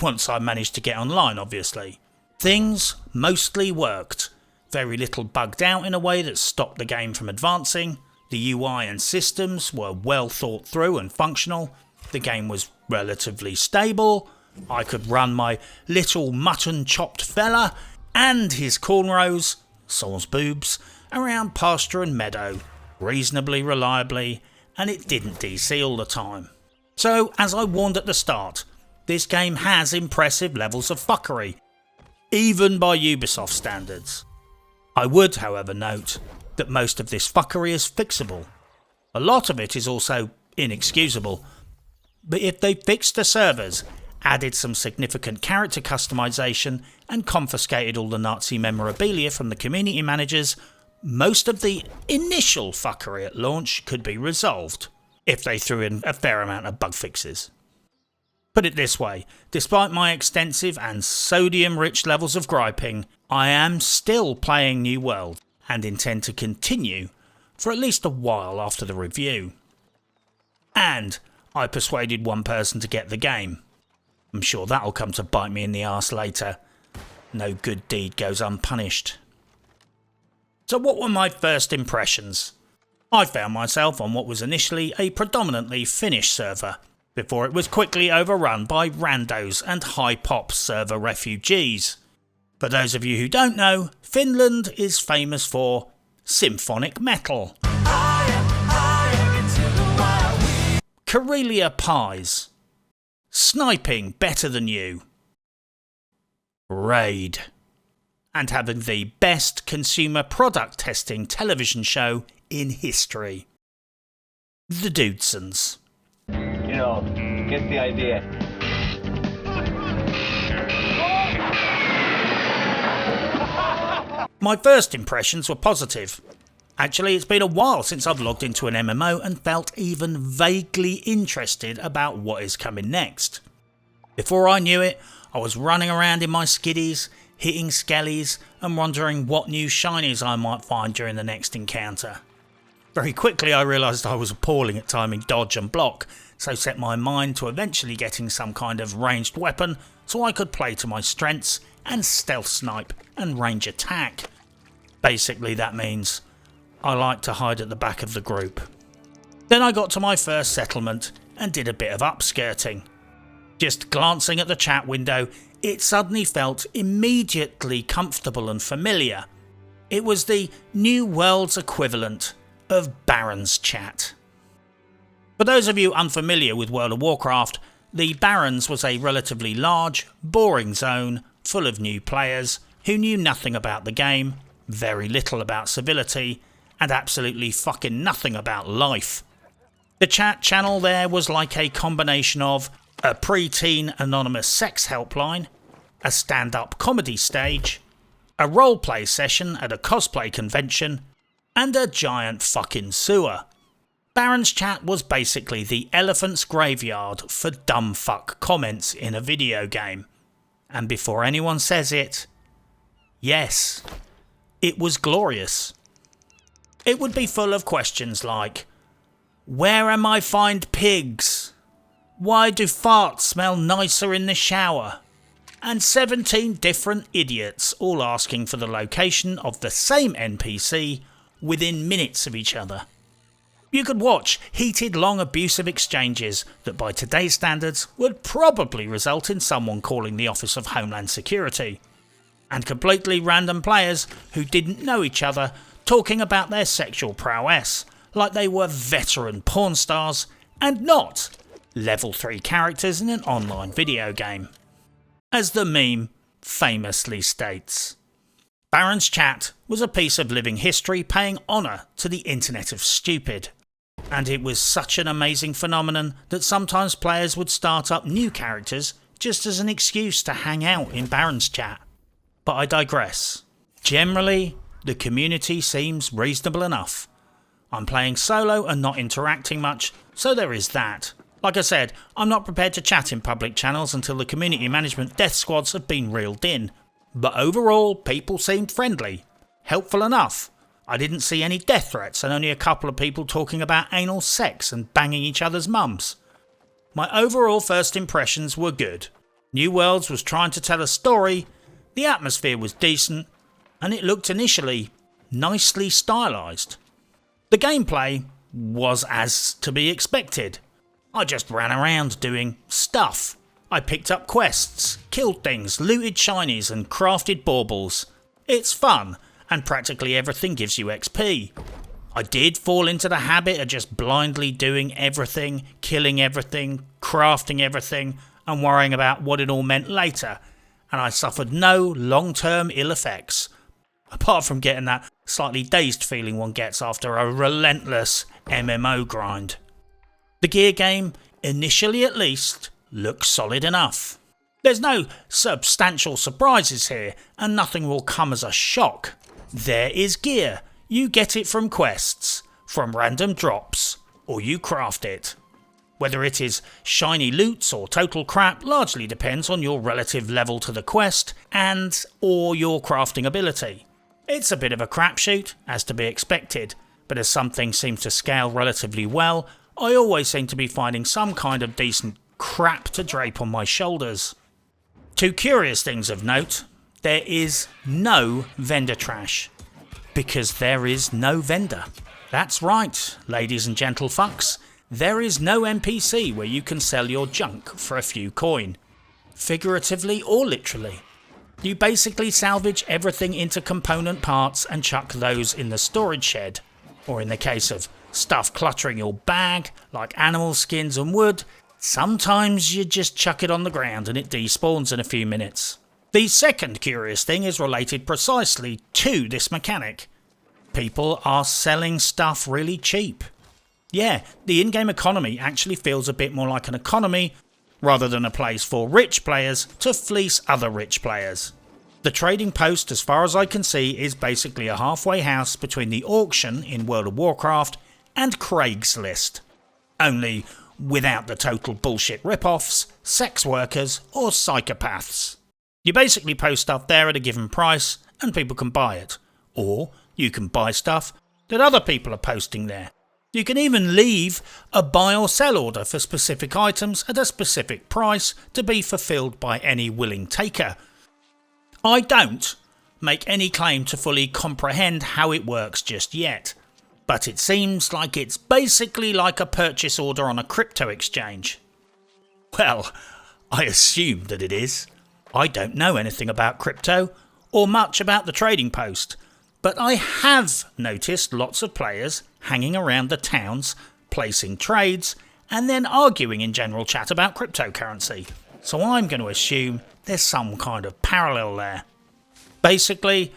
Once I managed to get online, obviously. Things mostly worked. Very little bugged out in a way that stopped the game from advancing. The UI and systems were well thought through and functional. The game was relatively stable. I could run my little mutton chopped fella and his cornrows, Saul's boobs, around pasture and meadow, reasonably reliably, and it didn't DC all the time. So, as I warned at the start, this game has impressive levels of fuckery, even by Ubisoft standards. I would, however, note that most of this fuckery is fixable. A lot of it is also inexcusable, but if they fixed the servers, added some significant character customization and confiscated all the Nazi memorabilia from the community managers, most of the initial fuckery at launch could be resolved, if they threw in a fair amount of bug fixes. Put it this way, despite my extensive and sodium-rich levels of griping, I am still playing New World and intend to continue for at least a while after the review. And I persuaded one person to get the game. I'm sure that'll come to bite me in the arse later. No good deed goes unpunished. So what were my first impressions? I found myself on what was initially a predominantly Finnish server, before it was quickly overrun by randos and high-pop server refugees. For those of you who don't know, Finland is famous for symphonic metal, Karelia pies, sniping better than you, Raid, and having the best consumer product testing television show in history. The Dudesons. You know, get the idea. My first impressions were positive. Actually, it's been a while since I've logged into an MMO and felt even vaguely interested about what is coming next. Before I knew it, I was running around in my skiddies, hitting skellies and wondering what new shinies I might find during the next encounter. Very quickly I realised I was appalling at timing dodge and block, so set my mind to eventually getting some kind of ranged weapon so I could play to my strengths and stealth snipe and range attack. Basically that means I like to hide at the back of the group. Then I got to my first settlement and did a bit of upskirting. Just glancing at the chat window, it suddenly felt immediately comfortable and familiar. It was the New World's equivalent of Barons chat. For those of you unfamiliar with World of Warcraft, the Barons was a relatively large, boring zone full of new players who knew nothing about the game, very little about civility, and absolutely fucking nothing about life. The chat channel there was like a combination of a pre-teen anonymous sex helpline, a stand-up comedy stage, a roleplay session at a cosplay convention, and a giant fucking sewer. Baron's chat was basically the elephant's graveyard for dumb fuck comments in a video game. And before anyone says it, yes, it was glorious. It would be full of questions like, where am I find pigs? Why do farts smell nicer in the shower? And 17 different idiots all asking for the location of the same NPC within minutes of each other. You could watch heated, long, abusive exchanges that by today's standards would probably result in someone calling the Office of Homeland Security. And completely random players who didn't know each other talking about their sexual prowess like they were veteran porn stars and not level 3 characters in an online video game. As the meme famously states, Baron's chat was a piece of living history paying honour to the internet of stupid. And it was such an amazing phenomenon that sometimes players would start up new characters just as an excuse to hang out in Baron's chat. But I digress. Generally, the community seems reasonable enough. I'm playing solo and not interacting much, so there is that. Like I said, I'm not prepared to chat in public channels until the community management death squads have been reeled in. But overall, people seemed friendly, helpful enough. I didn't see any death threats and only a couple of people talking about anal sex and banging each other's mums. My overall first impressions were good. New Worlds was trying to tell a story, the atmosphere was decent, and it looked initially nicely stylised. The gameplay was as to be expected. I just ran around doing stuff. I picked up quests, killed things, looted shinies and crafted baubles. It's fun, and practically everything gives you XP. I did fall into the habit of just blindly doing everything, killing everything, crafting everything, and worrying about what it all meant later, and I suffered no long-term ill effects, apart from getting that slightly dazed feeling one gets after a relentless MMO grind. The gear game, initially at least, looks solid enough. There's no substantial surprises here, and nothing will come as a shock. There is gear. You get it from quests, from random drops, or you craft it. Whether it is shiny loots or total crap largely depends on your relative level to the quest and or your crafting ability. It's a bit of a crapshoot, as to be expected, but as some things seem to scale relatively well, I always seem to be finding some kind of decent crap to drape on my shoulders. Two curious things of note. There is no vendor trash. Because there is no vendor. That's right, ladies and gentle fucks. There is no NPC where you can sell your junk for a few coin. Figuratively or literally. You basically salvage everything into component parts and chuck those in the storage shed. Or in the case of stuff cluttering your bag, like animal skins and wood, sometimes you just chuck it on the ground and it despawns in a few minutes. The second curious thing is related precisely to this mechanic. People are selling stuff really cheap. Yeah, the in-game economy actually feels a bit more like an economy rather than a place for rich players to fleece other rich players. The trading post, as far as I can see, is basically a halfway house between the auction in World of Warcraft and Craigslist. Only without the total bullshit rip-offs, sex workers or psychopaths. You basically post stuff there at a given price and people can buy it. Or you can buy stuff that other people are posting there. You can even leave a buy or sell order for specific items at a specific price to be fulfilled by any willing taker. I don't make any claim to fully comprehend how it works just yet, but it seems like it's basically like a purchase order on a crypto exchange. Well, I assume that it is. I don't know anything about crypto or much about the trading post, but I have noticed lots of players hanging around the towns, placing trades, and then arguing in general chat about cryptocurrency. So I'm going to assume there's some kind of parallel there. Basically,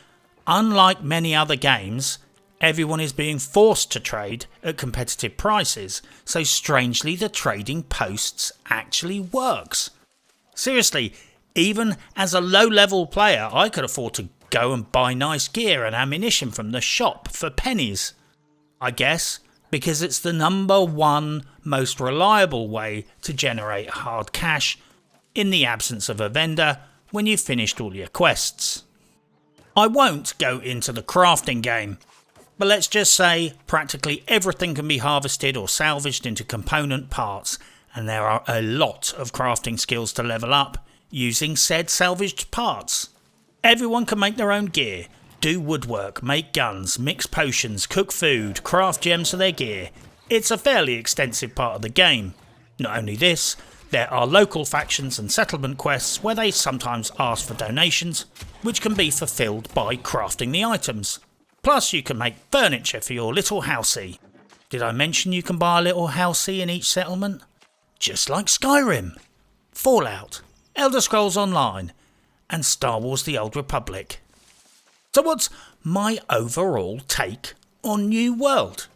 unlike many other games, everyone is being forced to trade at competitive prices, so strangely the trading posts actually works. Seriously, even as a low-level player, I could afford to go and buy nice gear and ammunition from the shop for pennies. I guess because it's the number one most reliable way to generate hard cash in the absence of a vendor when you've finished all your quests. I won't go into the crafting game, but let's just say practically everything can be harvested or salvaged into component parts, and there are a lot of crafting skills to level up using said salvaged parts. Everyone can make their own gear, do woodwork, make guns, mix potions, cook food, craft gems for their gear. It's a fairly extensive part of the game. Not only this, there are local factions and settlement quests where they sometimes ask for donations, which can be fulfilled by crafting the items. Plus you can make furniture for your little housey. Did I mention you can buy a little housey in each settlement? Just like Skyrim, Fallout, Elder Scrolls Online, and Star Wars The Old Republic. So what's my overall take on New World?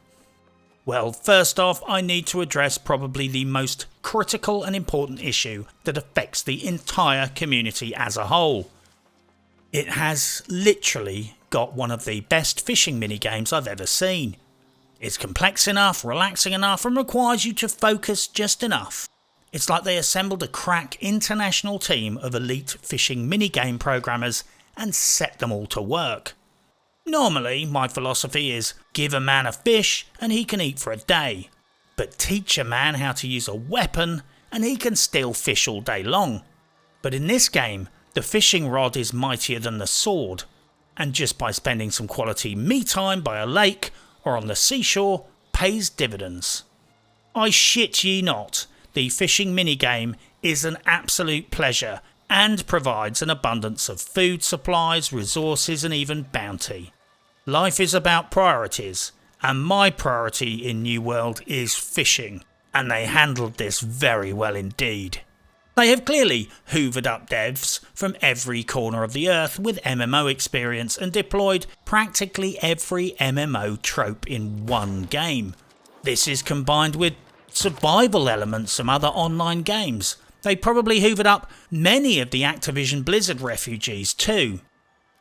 Well, first off, I need to address probably the most critical and important issue that affects the entire community as a whole. It has literally got one of the best fishing minigames I've ever seen. It's complex enough, relaxing enough, and requires you to focus just enough. It's like they assembled a crack international team of elite fishing minigame programmers and set them all to work. Normally, my philosophy is give a man a fish and he can eat for a day, but teach a man how to use a weapon and he can still fish all day long. But in this game, the fishing rod is mightier than the sword, and just by spending some quality me time by a lake or on the seashore pays dividends. I shit ye not, the fishing minigame is an absolute pleasure and provides an abundance of food supplies, resources and even bounty. Life is about priorities, and my priority in New World is fishing, and they handled this very well indeed. They have clearly hoovered up devs from every corner of the earth with MMO experience and deployed practically every MMO trope in one game. This is combined with survival elements from other online games. They probably hoovered up many of the Activision Blizzard refugees too.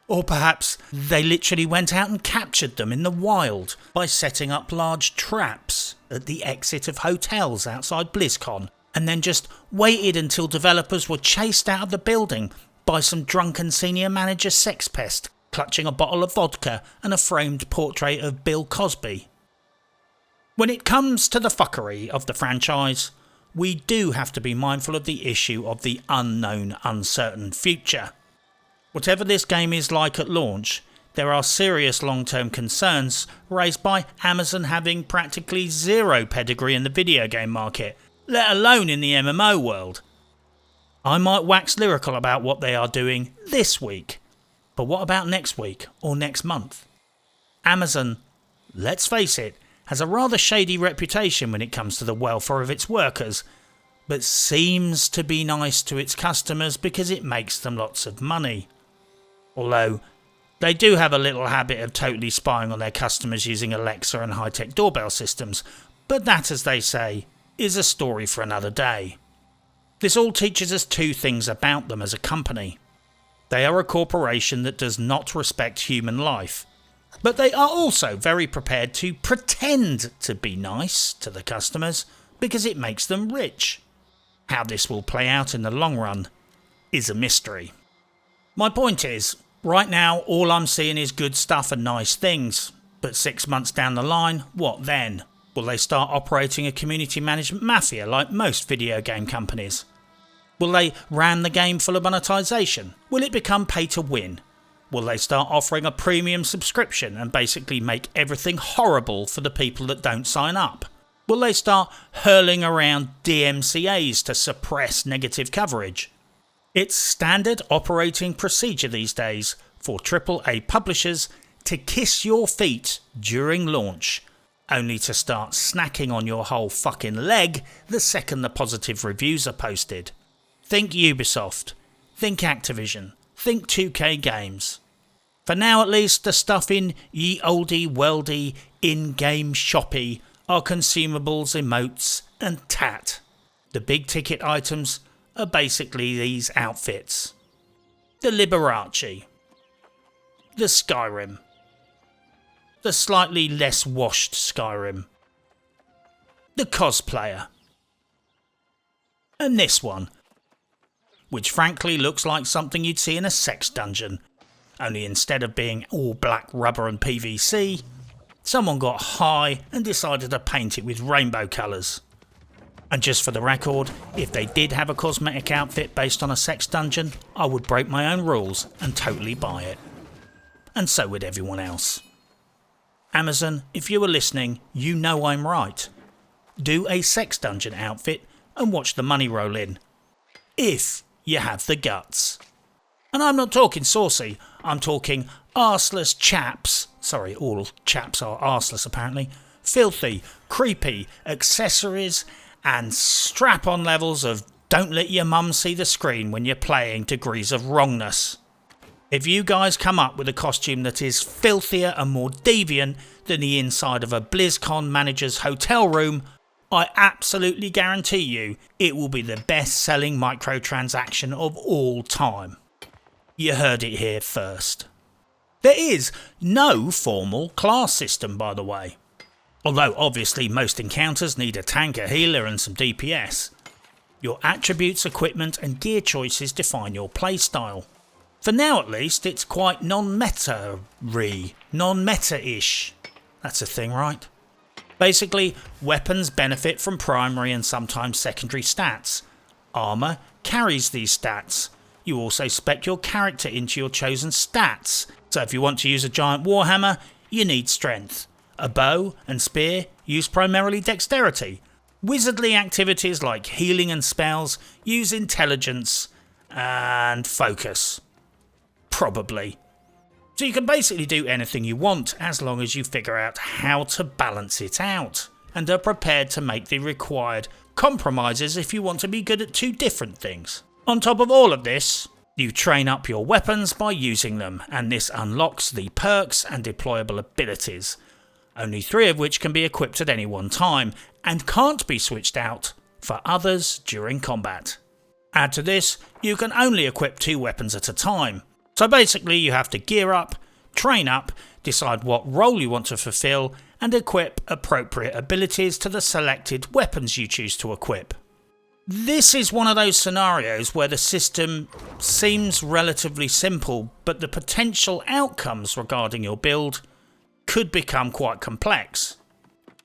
Or perhaps they literally went out and captured them in the wild by setting up large traps at the exit of hotels outside BlizzCon, and then just waited until developers were chased out of the building by some drunken senior manager sex pest clutching a bottle of vodka and a framed portrait of Bill Cosby. When it comes to the fuckery of the franchise, we do have to be mindful of the issue of the unknown, uncertain future. Whatever this game is like at launch, there are serious long-term concerns raised by Amazon having practically zero pedigree in the video game market, let alone in the MMO world. I might wax lyrical about what they are doing this week, but what about next week or next month? Amazon, let's face it, has a rather shady reputation when it comes to the welfare of its workers, but seems to be nice to its customers because it makes them lots of money. Although, they do have a little habit of totally spying on their customers using Alexa and high-tech doorbell systems, but that, as they say, is a story for another day. This all teaches us two things about them as a company. They are a corporation that does not respect human life. But they are also very prepared to pretend to be nice to the customers because it makes them rich. How this will play out in the long run is a mystery. My point is, right now all I'm seeing is good stuff and nice things. But 6 months down the line, what then? Will they start operating a community management mafia like most video game companies? Will they ram the game full of monetization? Will it become pay to win? Will they start offering a premium subscription and basically make everything horrible for the people that don't sign up? Will they start hurling around DMCAs to suppress negative coverage? It's standard operating procedure these days for AAA publishers to kiss your feet during launch, only to start snacking on your whole fucking leg the second the positive reviews are posted. Think Ubisoft, think Activision, think 2K Games. For now at least, the stuff in ye olde worldy in-game shoppy are consumables, emotes and tat. The big ticket items are basically these outfits. The Liberace, the Skyrim, the slightly less washed Skyrim, the cosplayer, and this one, which frankly looks like something you'd see in a sex dungeon, only instead of being all black rubber and PVC, someone got high and decided to paint it with rainbow colours. And just for the record, if they did have a cosmetic outfit based on a sex dungeon, I would break my own rules and totally buy it. And so would everyone else. Amazon, if you were listening, you know I'm right. Do a sex dungeon outfit and watch the money roll in. If you have the guts. And I'm not talking saucy, I'm talking arseless chaps. Sorry, all chaps are arseless apparently. Filthy, creepy accessories and strap-on levels of don't let your mum see the screen when you're playing degrees of wrongness. If you guys come up with a costume that is filthier and more deviant than the inside of a BlizzCon manager's hotel room, I absolutely guarantee you it will be the best-selling microtransaction of all time. You heard it here first. There is no formal class system, by the way. Although obviously most encounters need a tank, a healer and some DPS. Your attributes, equipment and gear choices define your playstyle. For now at least, it's quite non-meta-ish. That's a thing, right? Basically, weapons benefit from primary and sometimes secondary stats. Armour carries these stats. You also spec your character into your chosen stats. So if you want to use a giant warhammer, you need strength. A bow and spear use primarily dexterity. Wizardly activities like healing and spells use intelligence and focus. Probably. So you can basically do anything you want as long as you figure out how to balance it out and are prepared to make the required compromises if you want to be good at two different things. On top of all of this, you train up your weapons by using them, and this unlocks the perks and deployable abilities, only 3 of which can be equipped at any one time and can't be switched out for others during combat. Add to this, you can only equip 2 weapons at a time. So basically you have to gear up, train up, decide what role you want to fulfill and equip appropriate abilities to the selected weapons you choose to equip. This is one of those scenarios where the system seems relatively simple, but the potential outcomes regarding your build could become quite complex.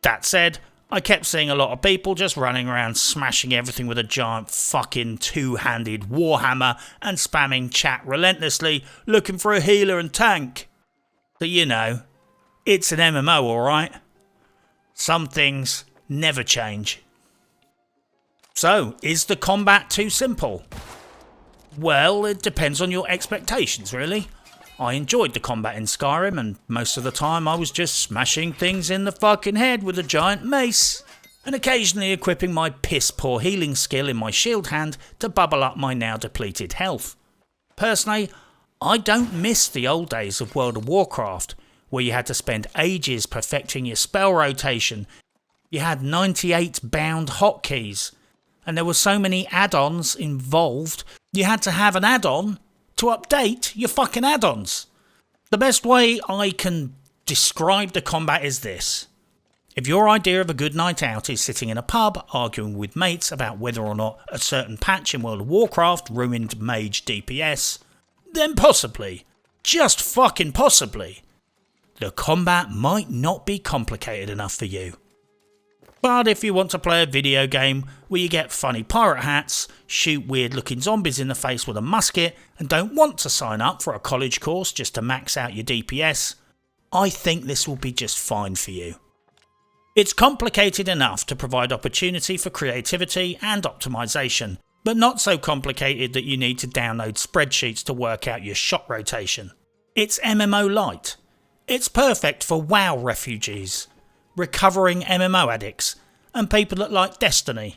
That said, I kept seeing a lot of people just running around smashing everything with a giant fucking 2-handed warhammer and spamming chat relentlessly looking for a healer and tank. But you know, it's an MMO alright. Some things never change. So, is the combat too simple? Well, it depends on your expectations really. I enjoyed the combat in Skyrim and most of the time I was just smashing things in the fucking head with a giant mace and occasionally equipping my piss poor healing skill in my shield hand to bubble up my now depleted health. Personally, I don't miss the old days of World of Warcraft where you had to spend ages perfecting your spell rotation, you had 98 bound hotkeys and there were so many add-ons involved you had to have an add-on to update your fucking add-ons. The best way I can describe the combat is this. If your idea of a good night out is sitting in a pub arguing with mates about whether or not a certain patch in World of Warcraft ruined mage DPS, then possibly, just fucking possibly, the combat might not be complicated enough for you. But if you want to play a video game where you get funny pirate hats, shoot weird looking zombies in the face with a musket, and don't want to sign up for a college course just to max out your DPS, I think this will be just fine for you. It's complicated enough to provide opportunity for creativity and optimization, but not so complicated that you need to download spreadsheets to work out your shot rotation. It's MMO-Lite. It's perfect for WoW refugees, recovering MMO addicts, and people that like Destiny.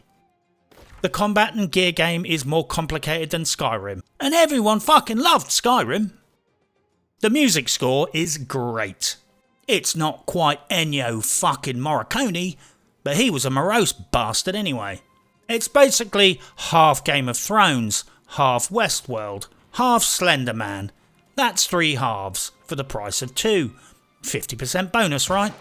The combat and gear game is more complicated than Skyrim, and everyone fucking loved Skyrim. The music score is great. It's not quite Ennio fucking Morricone, but he was a morose bastard anyway. It's basically half Game of Thrones, half Westworld, half Slender Man. That's 3 halves for the price of 2. 50% bonus, right?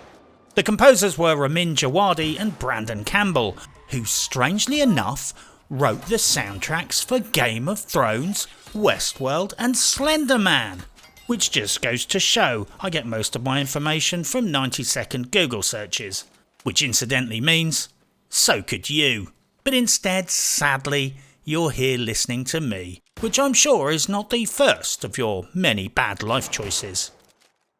The composers were Ramin Djawadi and Brandon Campbell, who strangely enough wrote the soundtracks for Game of Thrones, Westworld and Slender Man. Which just goes to show I get most of my information from 90-second Google searches. Which incidentally means, so could you. But instead, sadly, you're here listening to me, which I'm sure is not the first of your many bad life choices.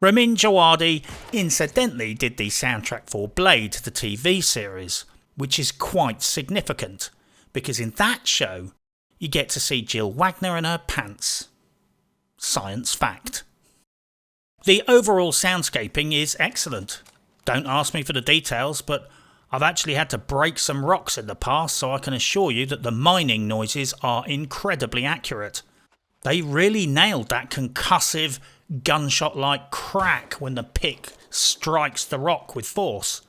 Ramin Djawadi incidentally did the soundtrack for Blade, the TV series, which is quite significant, because in that show, you get to see Jill Wagner in her pants. Science fact. The overall soundscaping is excellent. Don't ask me for the details, but I've actually had to break some rocks in the past, so I can assure you that the mining noises are incredibly accurate. They really nailed that concussive, gunshot-like crack when the pick strikes the rock with force.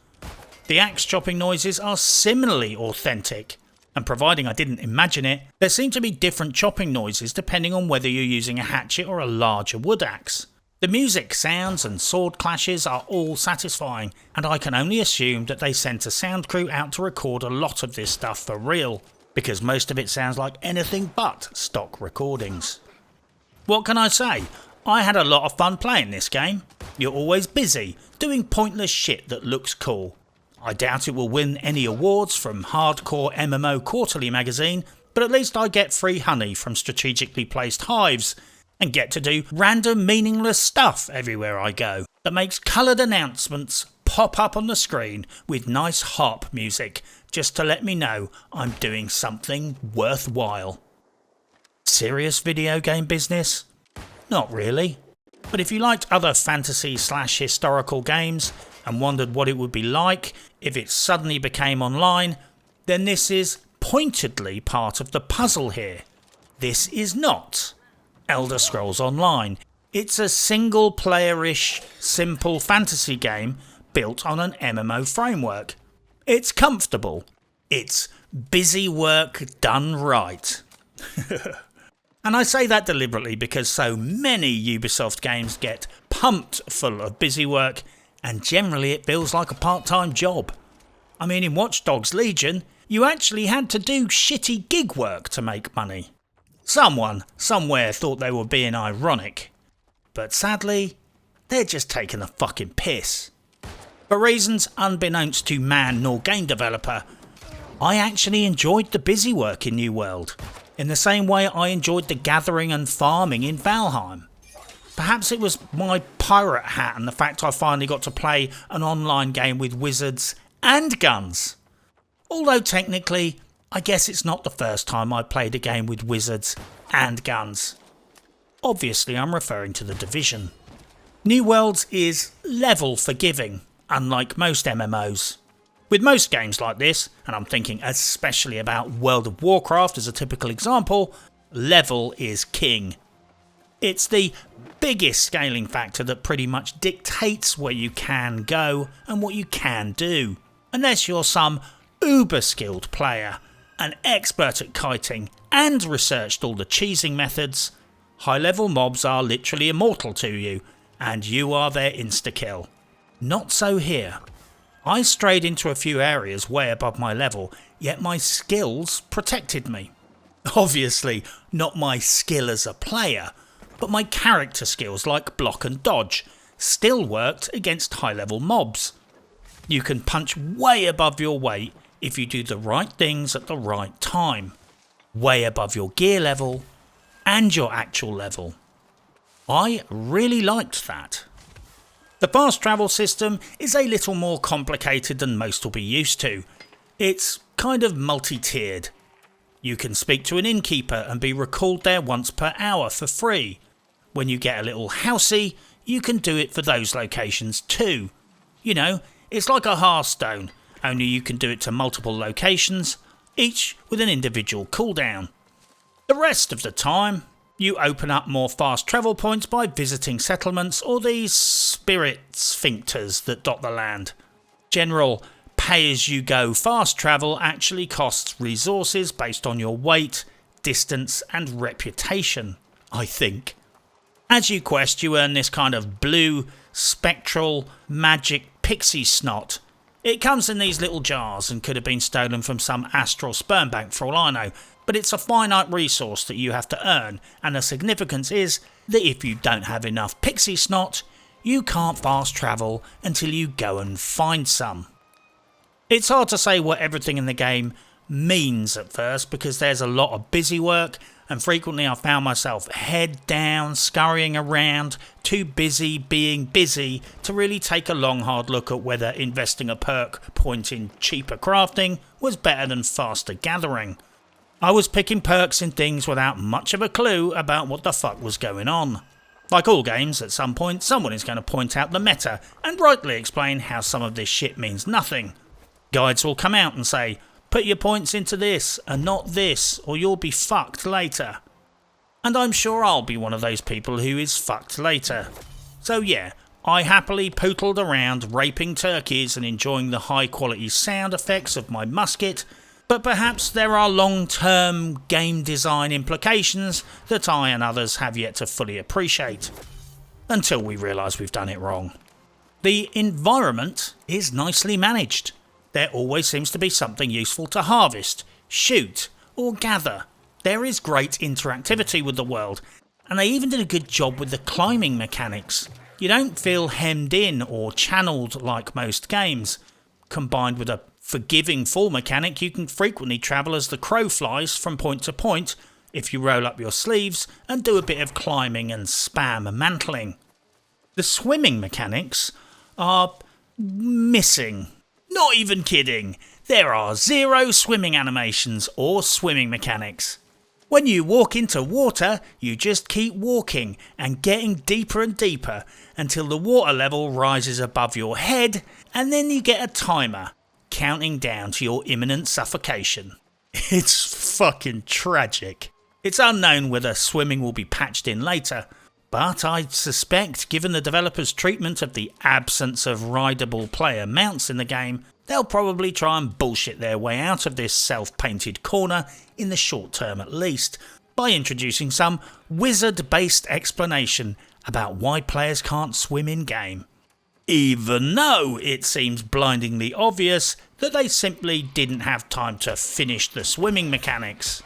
The axe chopping noises are similarly authentic. And providing I didn't imagine it, there seem to be different chopping noises depending on whether you're using a hatchet or a larger wood axe. The music, sounds and sword clashes are all satisfying, and I can only assume that they sent a sound crew out to record a lot of this stuff for real, because most of it sounds like anything but stock recordings. What can I say? I had a lot of fun playing this game. You're always busy, doing pointless shit that looks cool. I doubt it will win any awards from Hardcore MMO Quarterly magazine, but at least I get free honey from strategically placed hives, and get to do random meaningless stuff everywhere I go that makes coloured announcements pop up on the screen with nice harp music just to let me know I'm doing something worthwhile. Serious video game business? Not really. But if you liked other fantasy/historical games and wondered what it would be like if it suddenly became online, then this is pointedly part of the puzzle here. This is not Elder Scrolls Online. It's a single-player-ish, simple fantasy game built on an MMO framework. It's comfortable. It's busy work done right. And I say that deliberately because so many Ubisoft games get pumped full of busy work, and generally it feels like a part-time job. I mean, in Watch Dogs Legion, you actually had to do shitty gig work to make money. Someone, somewhere thought they were being ironic. But sadly, they're just taking the fucking piss. For reasons unbeknownst to man nor game developer, I actually enjoyed the busy work in New World, in the same way I enjoyed the gathering and farming in Valheim. Perhaps it was my pirate hat and the fact I finally got to play an online game with wizards and guns. Although technically, I guess it's not the first time I played a game with wizards and guns. Obviously I'm referring to The Division. New Worlds is level forgiving, unlike most MMOs. With most games like this, and I'm thinking especially about World of Warcraft as a typical example, level is king. It's the biggest scaling factor that pretty much dictates where you can go and what you can do. Unless you're some uber skilled player, an expert at kiting and researched all the cheesing methods, High level mobs are literally immortal to you, and you are their insta-kill. Not so here. I strayed into a few areas way above my level, yet my skills protected me. Obviously, not my skill as a player, but my character skills like block and dodge still worked against high level mobs. You can punch way above your weight if you do the right things at the right time, way above your gear level and your actual level. I really liked that. The fast travel system is a little more complicated than most will be used to. It's kind of multi-tiered. You can speak to an innkeeper and be recalled there once per hour for free. When you get a little housey, you can do it for those locations too. You know, it's like a Hearthstone, only you can do it to multiple locations, each with an individual cooldown. The rest of the time, you open up more fast travel points by visiting settlements or these spirit sphincters that dot the land. General pay-as-you-go fast travel actually costs resources based on your weight, distance and reputation, I think. As you quest, you earn this kind of blue, spectral, magic pixie snot. It comes in these little jars and could have been stolen from some astral sperm bank for all I know, but it's a finite resource that you have to earn, and the significance is that if you don't have enough pixie snot, you can't fast travel until you go and find some. It's hard to say what everything in the game means at first because there's a lot of busy work, and frequently I found myself head down, scurrying around, too busy being busy to really take a long hard look at whether investing a perk point in cheaper crafting was better than faster gathering. I was picking perks in things without much of a clue about what the fuck was going on. Like all games, at some point someone is going to point out the meta and rightly explain how some of this shit means nothing. Guides will come out and say, put your points into this and not this or you'll be fucked later. And I'm sure I'll be one of those people who is fucked later. So yeah, I happily pootled around raping turkeys and enjoying the high quality sound effects of my musket, but perhaps there are long-term game design implications that I and others have yet to fully appreciate, until we realise we've done it wrong. The environment is nicely managed. There always seems to be something useful to harvest, shoot, or gather. There is great interactivity with the world, and they even did a good job with the climbing mechanics. You don't feel hemmed in or channeled like most games. Combined with a forgiving fall mechanic, you can frequently travel as the crow flies from point to point if you roll up your sleeves and do a bit of climbing and spam mantling. The swimming mechanics are missing. Not even kidding. There are 0 swimming animations or swimming mechanics. When you walk into water, you just keep walking and getting deeper and deeper until the water level rises above your head, and then you get a timer counting down to your imminent suffocation. It's fucking tragic. It's unknown whether swimming will be patched in later, but I suspect given the developers' treatment of the absence of rideable player mounts in the game, they'll probably try and bullshit their way out of this self-painted corner, in the short term at least, by introducing some wizard-based explanation about why players can't swim in-game. Even though it seems blindingly obvious that they simply didn't have time to finish the swimming mechanics.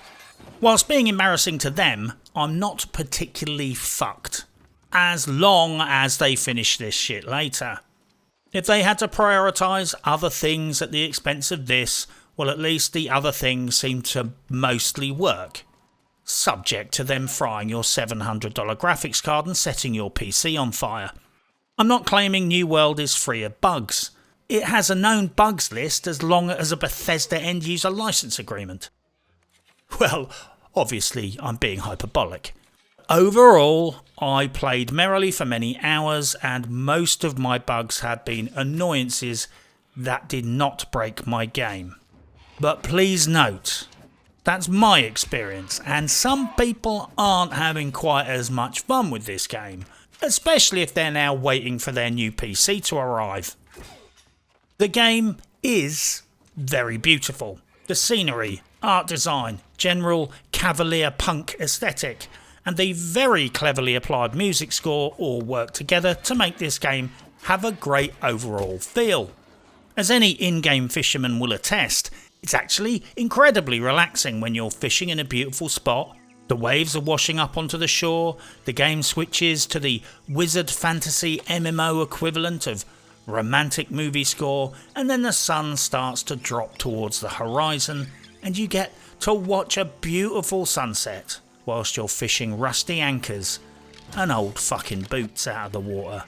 Whilst being embarrassing to them, I'm not particularly fucked, as long as they finish this shit later. If they had to prioritise other things at the expense of this, well, at least the other things seem to mostly work. Subject to them frying your $700 graphics card and setting your PC on fire. I'm not claiming New World is free of bugs. It has a known bugs list as long as a Bethesda end-user license agreement. Well, obviously I'm being hyperbolic. Overall, I played merrily for many hours and most of my bugs have been annoyances that did not break my game. But please note, that's my experience and some people aren't having quite as much fun with this game, especially if they're now waiting for their new PC to arrive. The game is very beautiful. The scenery, art design, general cavalier punk aesthetic, and the very cleverly applied music score all work together to make this game have a great overall feel. As any in-game fisherman will attest, it's actually incredibly relaxing when you're fishing in a beautiful spot. The waves are washing up onto the shore, the game switches to the wizard fantasy MMO equivalent of romantic movie score, and then the sun starts to drop towards the horizon and you get to watch a beautiful sunset whilst you're fishing rusty anchors and old fucking boots out of the water.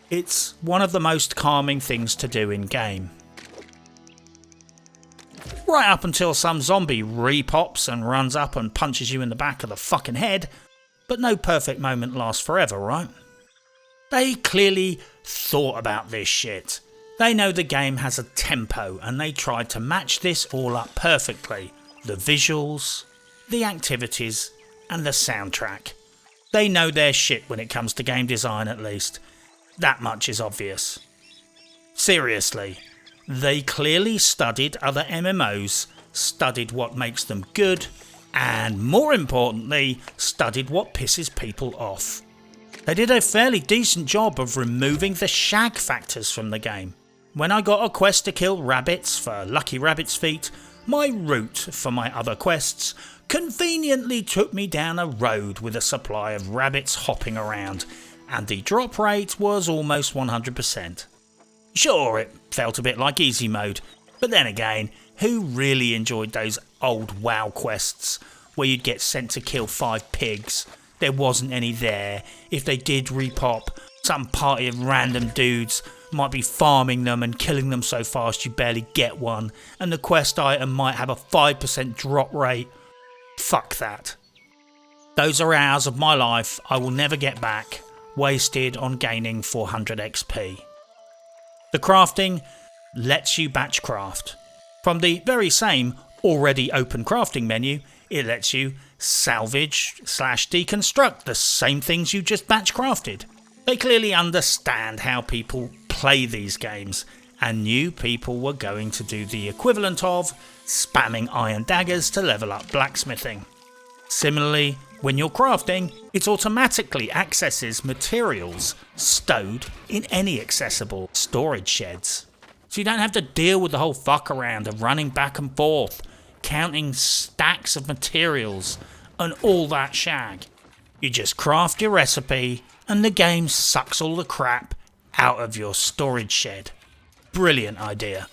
It's one of the most calming things to do in game. Right up until some zombie repops and runs up and punches you in the back of the fucking head, but no perfect moment lasts forever, right? They clearly thought about this shit. They know the game has a tempo and they tried to match this all up perfectly. The visuals, the activities and the soundtrack. They know their shit when it comes to game design, at least. That much is obvious. Seriously, they clearly studied other MMOs, studied what makes them good, and more importantly, studied what pisses people off. They did a fairly decent job of removing the shag factors from the game. When I got a quest to kill rabbits for Lucky Rabbit's Feet, my route for my other quests conveniently took me down a road with a supply of rabbits hopping around, and the drop rate was almost 100%. Sure, it felt a bit like easy mode, but then again, who really enjoyed those old WoW quests where you'd get sent to kill 5 pigs? There wasn't any there. If they did repop, some party of random dudes might be farming them and killing them so fast you barely get one, and the quest item might have a 5% drop rate. Fuck that. Those are hours of my life I will never get back, wasted on gaining 400 XP. The crafting lets you batch craft. From the very same already open crafting menu, it lets you salvage/deconstruct the same things you just batch crafted. They clearly understand how people play these games and knew people were going to do the equivalent of spamming iron daggers to level up blacksmithing. Similarly, when you're crafting, it automatically accesses materials stowed in any accessible storage sheds. So you don't have to deal with the whole fuck around of running back and forth, counting stacks of materials and all that shag. You just craft your recipe and the game sucks all the crap out of your storage shed. Brilliant idea.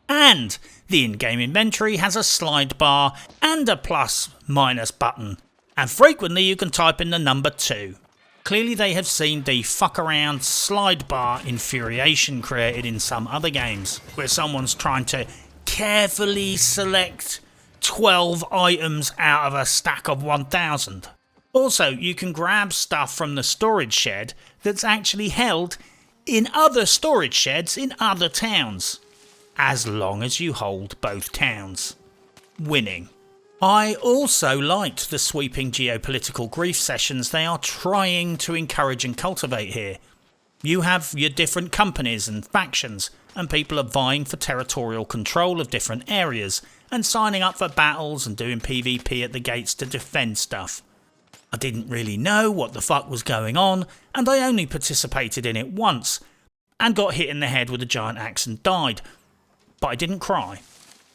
And the in-game inventory has a slide bar and a plus/minus button, and frequently you can type in the number 2. Clearly they have seen the fuck around slide bar infuriation created in some other games, where someone's trying to carefully select 12 items out of a stack of 1,000. Also, you can grab stuff from the storage shed that's actually held in other storage sheds in other towns, as long as you hold both towns. Winning. I also liked the sweeping geopolitical grief sessions they are trying to encourage and cultivate here. You have your different companies and factions, and people are vying for territorial control of different areas and signing up for battles and doing PvP at the gates to defend stuff. I didn't really know what the fuck was going on, and I only participated in it once and got hit in the head with a giant axe and died, but I didn't cry.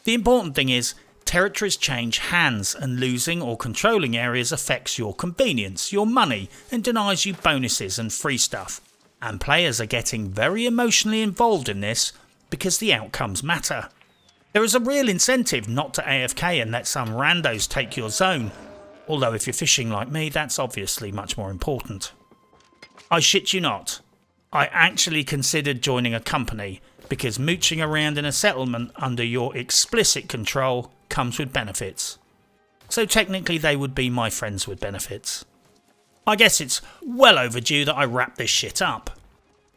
The important thing is, territories change hands, and losing or controlling areas affects your convenience, your money, and denies you bonuses and free stuff. And players are getting very emotionally involved in this because the outcomes matter. There is a real incentive not to AFK and let some randos take your zone, although if you're fishing like me, that's obviously much more important. I shit you not, I actually considered joining a company because mooching around in a settlement under your explicit control comes with benefits. So technically they would be my friends with benefits. I guess it's well overdue that I wrap this shit up.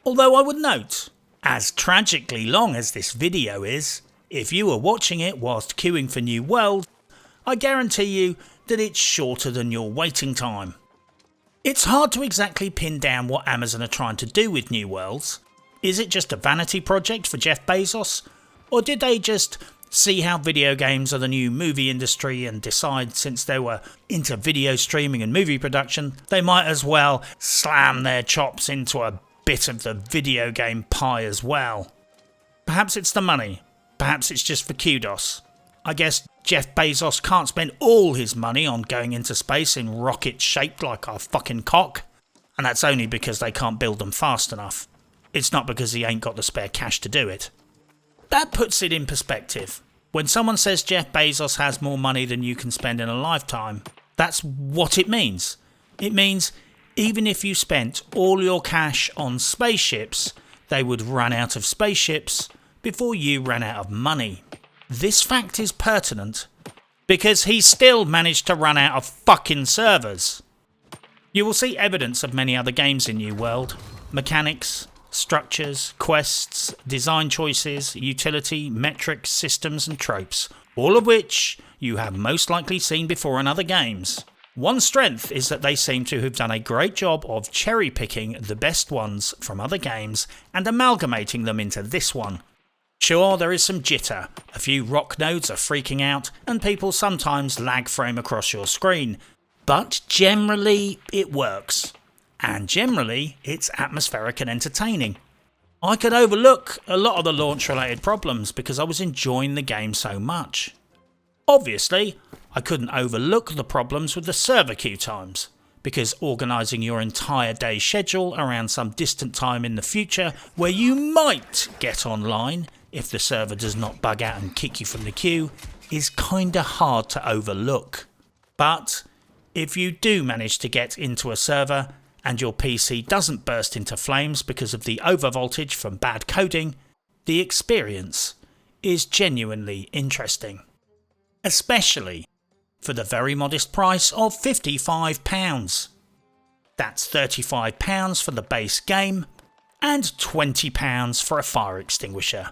Although I would note, as tragically long as this video is, if you were watching it whilst queuing for new worlds, I guarantee you that it's shorter than your waiting time. It's hard to exactly pin down what Amazon are trying to do with New Worlds. Is it just a vanity project for Jeff Bezos? Or did they just see how video games are the new movie industry and decide since they were into video streaming and movie production, they might as well slam their chops into a bit of the video game pie as well. Perhaps it's the money, perhaps it's just for kudos. I guess Jeff Bezos can't spend all his money on going into space in rockets shaped like a fucking cock, and that's only because they can't build them fast enough. It's not because he ain't got the spare cash to do it. That puts it in perspective. When someone says Jeff Bezos has more money than you can spend in a lifetime, that's what it means. It means even if you spent all your cash on spaceships, they would run out of spaceships before you ran out of money. This fact is pertinent because he still managed to run out of fucking servers. You will see evidence of many other games in New World. Mechanics, structures, quests, design choices, utility, metrics, systems and tropes, all of which you have most likely seen before in other games. One strength is that they seem to have done a great job of cherry-picking the best ones from other games and amalgamating them into this one. Sure, there is some jitter, a few rock nodes are freaking out, and people sometimes lag frame across your screen, but generally it works. And generally, it's atmospheric and entertaining. I could overlook a lot of the launch-related problems because I was enjoying the game so much. Obviously, I couldn't overlook the problems with the server queue times, because organising your entire day's schedule around some distant time in the future where you might get online if the server does not bug out and kick you from the queue is kinda hard to overlook. But if you do manage to get into a server and your PC doesn't burst into flames because of the overvoltage from bad coding, the experience is genuinely interesting. Especially for the very modest price of £55. That's £35 for the base game and £20 for a fire extinguisher.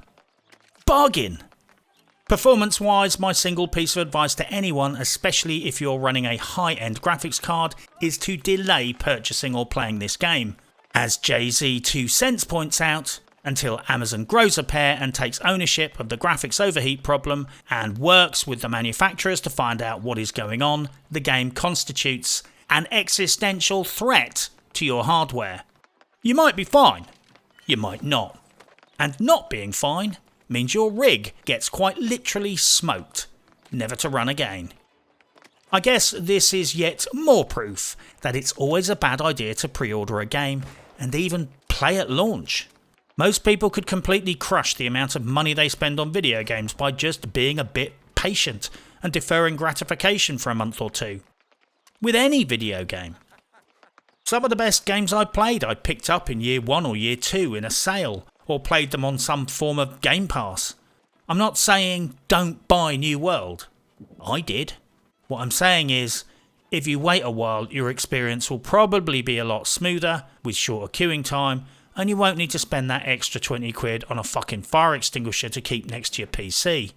Bargain! Performance-wise, my single piece of advice to anyone, especially if you're running a high-end graphics card, is to delay purchasing or playing this game. As Jay-Z 2 Cents points out, until Amazon grows a pair and takes ownership of the graphics overheat problem and works with the manufacturers to find out what is going on, the game constitutes an existential threat to your hardware. You might be fine, you might not. And not being fine means your rig gets quite literally smoked, never to run again. I guess this is yet more proof that it's always a bad idea to pre-order a game and even play at launch. Most people could completely crush the amount of money they spend on video games by just being a bit patient and deferring gratification for a month or two. With any video game. Some of the best games I played I picked up in year 1 or year 2 in a sale, or played them on some form of Game Pass. I'm not saying don't buy New World. I did. What I'm saying is, if you wait a while, your experience will probably be a lot smoother, with shorter queuing time, and you won't need to spend that extra 20 quid on a fucking fire extinguisher to keep next to your PC.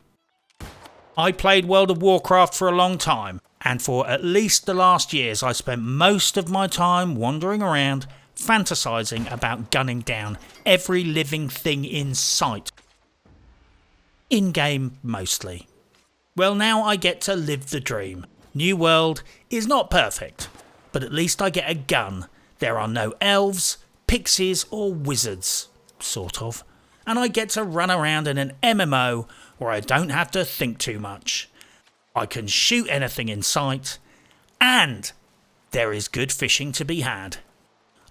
I played World of Warcraft for a long time, and for at least the last years I spent most of my time wandering around, fantasising about gunning down every living thing in sight. In-game mostly. Well, now I get to live the dream. New World is not perfect, but at least I get a gun. There are no elves, pixies or wizards, sort of. And I get to run around in an MMO where I don't have to think too much. I can shoot anything in sight, and there is good fishing to be had.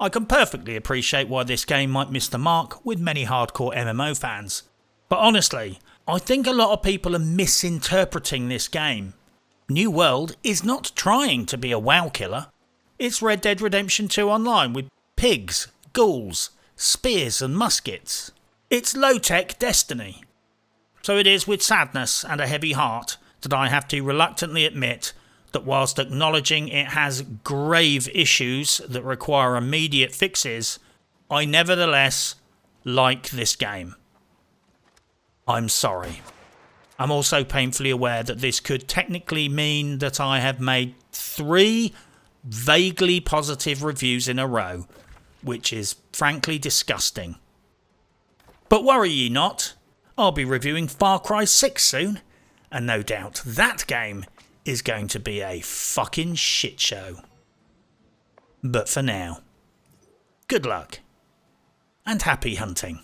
I can perfectly appreciate why this game might miss the mark with many hardcore MMO fans. But honestly, I think a lot of people are misinterpreting this game. New World is not trying to be a WoW killer. It's Red Dead Redemption 2 Online with pigs, ghouls, spears and muskets. It's low-tech Destiny. So it is with sadness and a heavy heart that I have to reluctantly admit that whilst acknowledging it has grave issues that require immediate fixes, I nevertheless like this game. I'm sorry. I'm also painfully aware that this could technically mean that I have made 3 vaguely positive reviews in a row, which is frankly disgusting. But worry ye not, I'll be reviewing Far Cry 6 soon, and no doubt that game is going to be a fucking shit show. But for now, good luck and happy hunting.